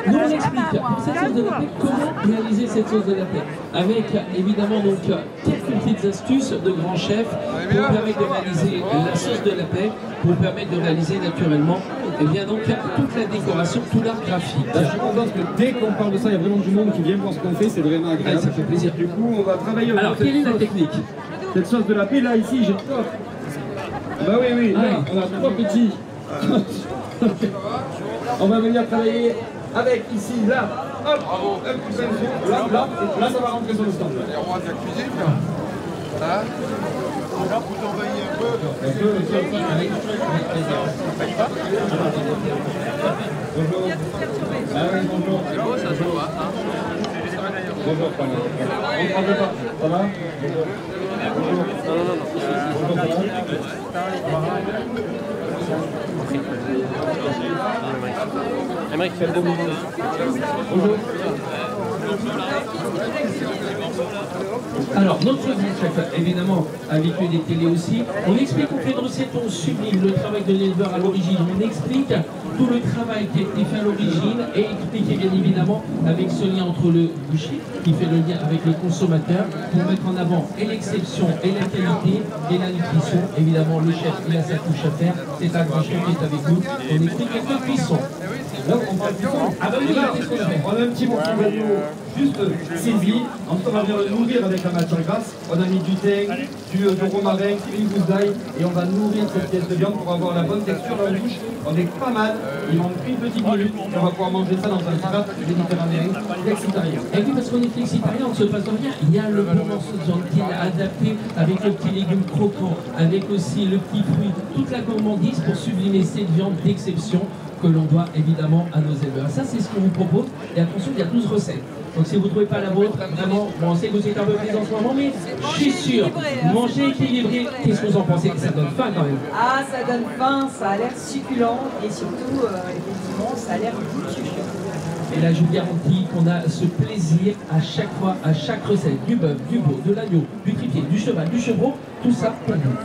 Nous on explique pour cette sauce de la paix comment réaliser cette sauce de la paix. Avec évidemment donc quelques petites astuces de grands chefs pour permettre de réaliser la sauce de la paix, pour permettre de réaliser naturellement et bien donc toute la décoration, tout l'art graphique. Je suis content que dès qu'on parle de ça, il y a vraiment du monde qui vient voir ce qu'on fait, c'est vraiment agréable. Ça fait plaisir. Du coup, on va travailler. Alors quelle est la technique? Cette sauce de la paix, là, ici, j'ai le top. Bah oui, là, on a 3 petits. On va venir travailler avec ici, là, hop, un petit pinceau, là, ça va rentrer sur le stand. Les rois de la cuisine. Là, vous envoyez un peu. Bonjour. Ah oui, bonjour. C'est beau, ça se voit. Bonjour, Pamela. On ne pas. Ça va? Bonjour. Non. Bonjour, ça va? Aymeric fait le beau moment. Bonjour. Alors, notre chef, évidemment, habitué des télés aussi, on explique au fait de recette, on sublime le travail de l'éleveur à l'origine, on explique tout le travail qui a été fait à l'origine et expliqué bien évidemment avec ce lien entre le boucher qui fait le lien avec le consommateur pour mettre en avant et l'exception et la qualité et la nutrition. Évidemment, le chef, il a sa touche à faire, c'est un grand chef qui est avec nous, on explique quelques cuissons. Là, on parle du temps. Ah bah oui, qu'est-ce qu'on fait? On a un petit morceau d'agneau, juste Sylvie. Ensuite, on va venir le nourrir avec la matière grasse. On a mis du thym, du romarin, une gousse d'ail. Et on va nourrir cette pièce de viande pour avoir la bonne texture dans la bouche. On est pas mal. Il manque une petite minute. On va pouvoir manger ça dans un plat méditerranéen, flexitarien. Et oui, parce qu'on est flexitarien, on ne se passe rien. Il y a le bon morceau de viande qui est adapté avec le petit légume croquant, avec aussi le petit fruit, toute la gourmandise pour sublimer cette viande d'exception que l'on doit évidemment à nos éleveurs. Ça, c'est ce qu'on vous propose. Et attention, il y a 12 recettes. Donc si vous ne trouvez pas la vôtre, vraiment, bon, on sait que vous êtes un peu pris en ce moment, mais je suis sûr, manger équilibré, qu'est-ce que vous en pensez? Ça donne faim quand même. Ah, ça donne faim, ça a l'air succulent et surtout, effectivement, ça a l'air goûteux. Et là, je vous garantis qu'on a ce plaisir à chaque fois, à chaque recette, du bœuf, du veau, de l'agneau, du tripier, du cheval, du chevreau, tout ça pour vous.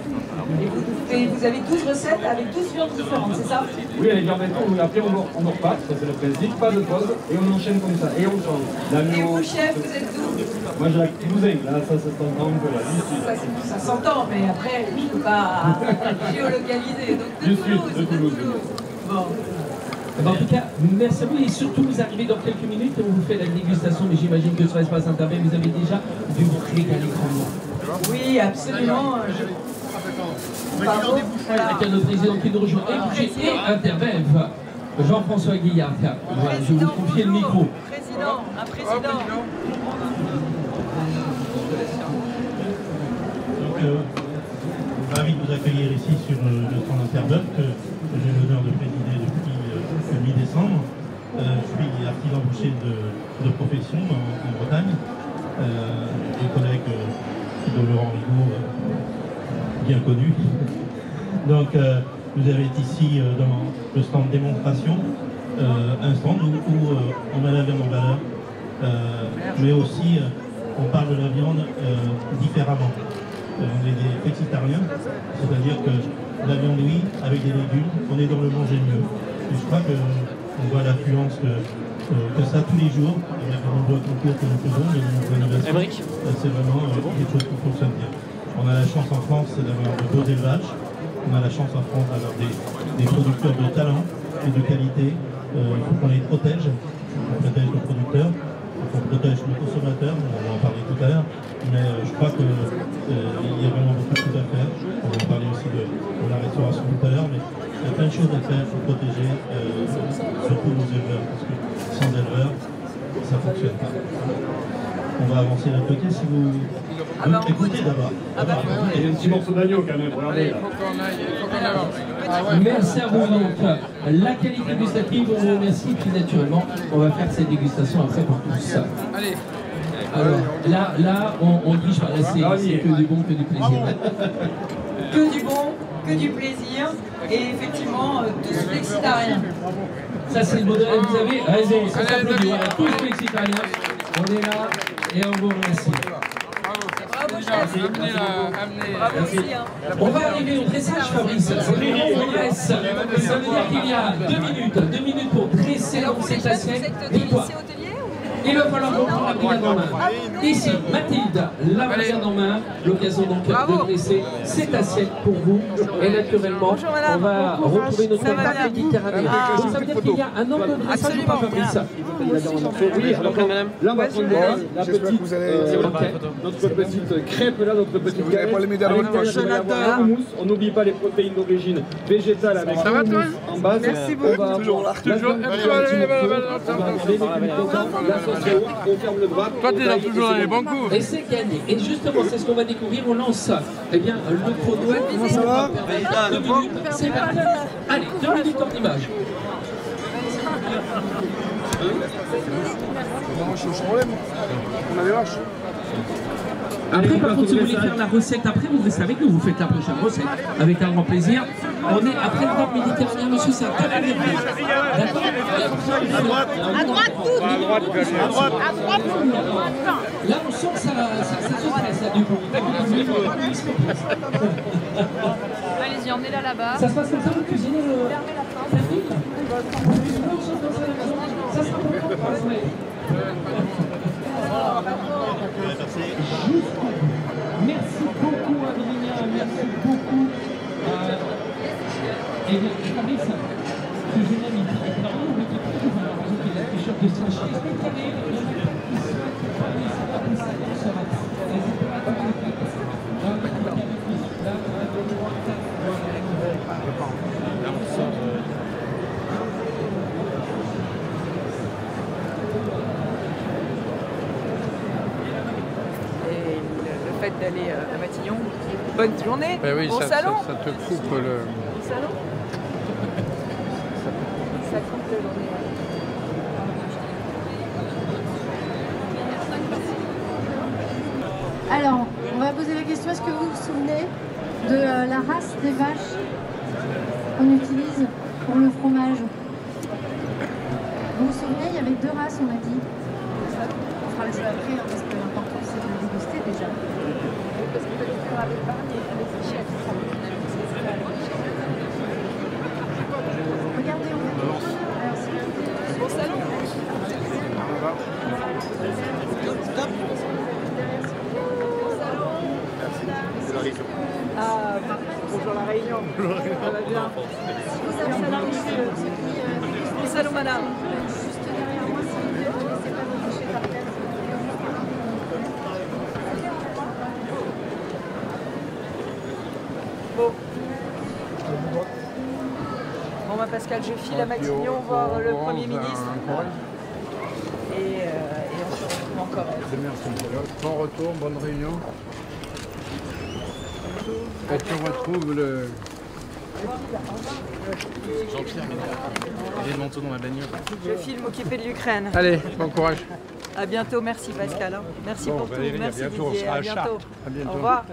Et vous avez 12 recettes avec 12 viandes différentes, c'est ça? Oui, les viandes et après on ne repart, ça c'est le principe, pas de pause, et on enchaîne comme ça, et on change. Et vous, chef, vous êtes d'où? Moi j'ai la Toulousain, là ça s'entend un peu là, d'ici. Ça s'entend, mais après, je ne peux pas géolocaliser, donc de Toulouse. Bon. En tout cas, merci à vous et surtout vous arrivez dans quelques minutes et on vous fait la dégustation, mais j'imagine que sur l'espace internet, vous avez déjà dû vous régaler grandement. Oui, absolument. Avec notre président qui nous rejoint et intervient, Jean-François Guillard. Voilà, je vais vous confier le micro. Un président. Ravi de vous accueillir ici sur le stand Interbœuf que j'ai l'honneur de présider depuis mi-décembre. Je suis artisan boucher de profession en Bretagne. Des collègues de Laurent Rigaud, bien connu. Donc vous avez ici dans le stand démonstration, un stand où on met la viande en valeur, mais aussi on parle de la viande différemment. On est des flexitariens, c'est-à-dire que la viande oui, avec des légumes, on est dans le manger mieux. Et je crois qu'on voit l'affluence que ça tous les jours. Il y a vraiment d'autres concours que nous faisons, mais notre innovation, c'est vraiment quelque chose qui fonctionne bien. On a la chance en France d'avoir de beaux élevages, on a la chance en France d'avoir des producteurs de talent et de qualité. Il faut qu'on les protège, on protège nos producteurs, on protège nos consommateurs, on va en parler tout à l'heure, mais je crois qu'il y a vraiment beaucoup de choses à faire. On va parler aussi de la restauration tout à l'heure, mais il y a plein de choses à faire pour protéger surtout nos éleveurs, parce que sans éleveurs, ça ne fonctionne pas. On va avancer d'un côté si vous écoutez d'abord. Il y a un petit morceau d'agneau quand même, regardez. Merci à vous donc. La qualité gustative, on vous remercie, puis naturellement, on va faire cette dégustation après pour tous. Allez. Alors, là, on dit, je vais c'est que du bon, que du plaisir. Que du bon, que du plaisir, et effectivement, tous flexitariens. Ça, c'est le modèle, vous avez raison, ça s'applaudit. Voilà, tous flexitariens, on est là et on vous remercie. On va arriver au dressage, Fabrice. Ça veut dire qu'il y a 2 minutes pour dresser dans cette assiette. Et quoi? Il va falloir reprendre la brigade en main. Ici, Mathilde, la brigade en main. L'occasion donc de dresser cette assiette pour vous. Et naturellement, on va retrouver notre table méditerranéenne. Donc ça veut dire qu'il y a un angle de dressage ou pas, Fabrice? Oui, alors là, on va prendre notre petite crêpe, là, notre petite galette. On n'oublie pas les protéines d'origine végétale avec en base. Merci beaucoup. On ferme le bras. Toi, t'es là toujours dans les bons coups. Et c'est gagné. Et justement, c'est ce qu'on va découvrir. On lance le chrono. Comment ça va? 2 minutes. C'est parti. Allez, 2 minutes en image. On a des vaches. Après, par contre, si vous voulez faire la recette après, vous restez avec nous, vous faites la prochaine recette avec un grand plaisir. On est après le temps méditerranéen, monsieur, c'est un cas de d'accord? À droite, tout. À droite. Là, on sent que ça se stresse, là, du coup. Allez-y, emmenez-la là-bas. Ça se passe comme ça, vous cuisinez la ville? Ça sera pour vous. Merci beaucoup Adrien, merci beaucoup. Et Fabrice, ce jeune ami qui est là, mais qui est toujours à la raison qu'il a fait choc de sachet. Est-ce que vous avez d'aller à Matignon. Bonne journée, ben oui, bon salon. Ça te coupe le... Bon salon. Ça coupe le journée. Alors, on va poser la question, est-ce que vous vous souvenez de la race des vaches qu'on utilise pour le fromage? Vous vous souvenez, il y avait 2 races, on a dit. On fera le jeu après, hein, parce que l'important c'est de le déguster déjà. Parce que peut-être qu'on avait parlé avec les chefs. Regardez, on va. Alors, c'est bon salon. Ah, bonjour la Réunion. Ça va bien. Bon salon, madame. Juste derrière moi, si vous ne laissez pas vos déchets par terre. Bon bah Pascal, je file à Matignon voir le Premier ministre. Et on se retrouve encore. Bon retour, bonne réunion. Et tu retrouves le... Jean-Pierre, j'ai le manteau dans ma bagnole. Je filme occupé de l'Ukraine. Allez, bon courage. À bientôt, merci Pascal. Hein. Merci pour tout, merci Didier, à bientôt. À bientôt. Au revoir.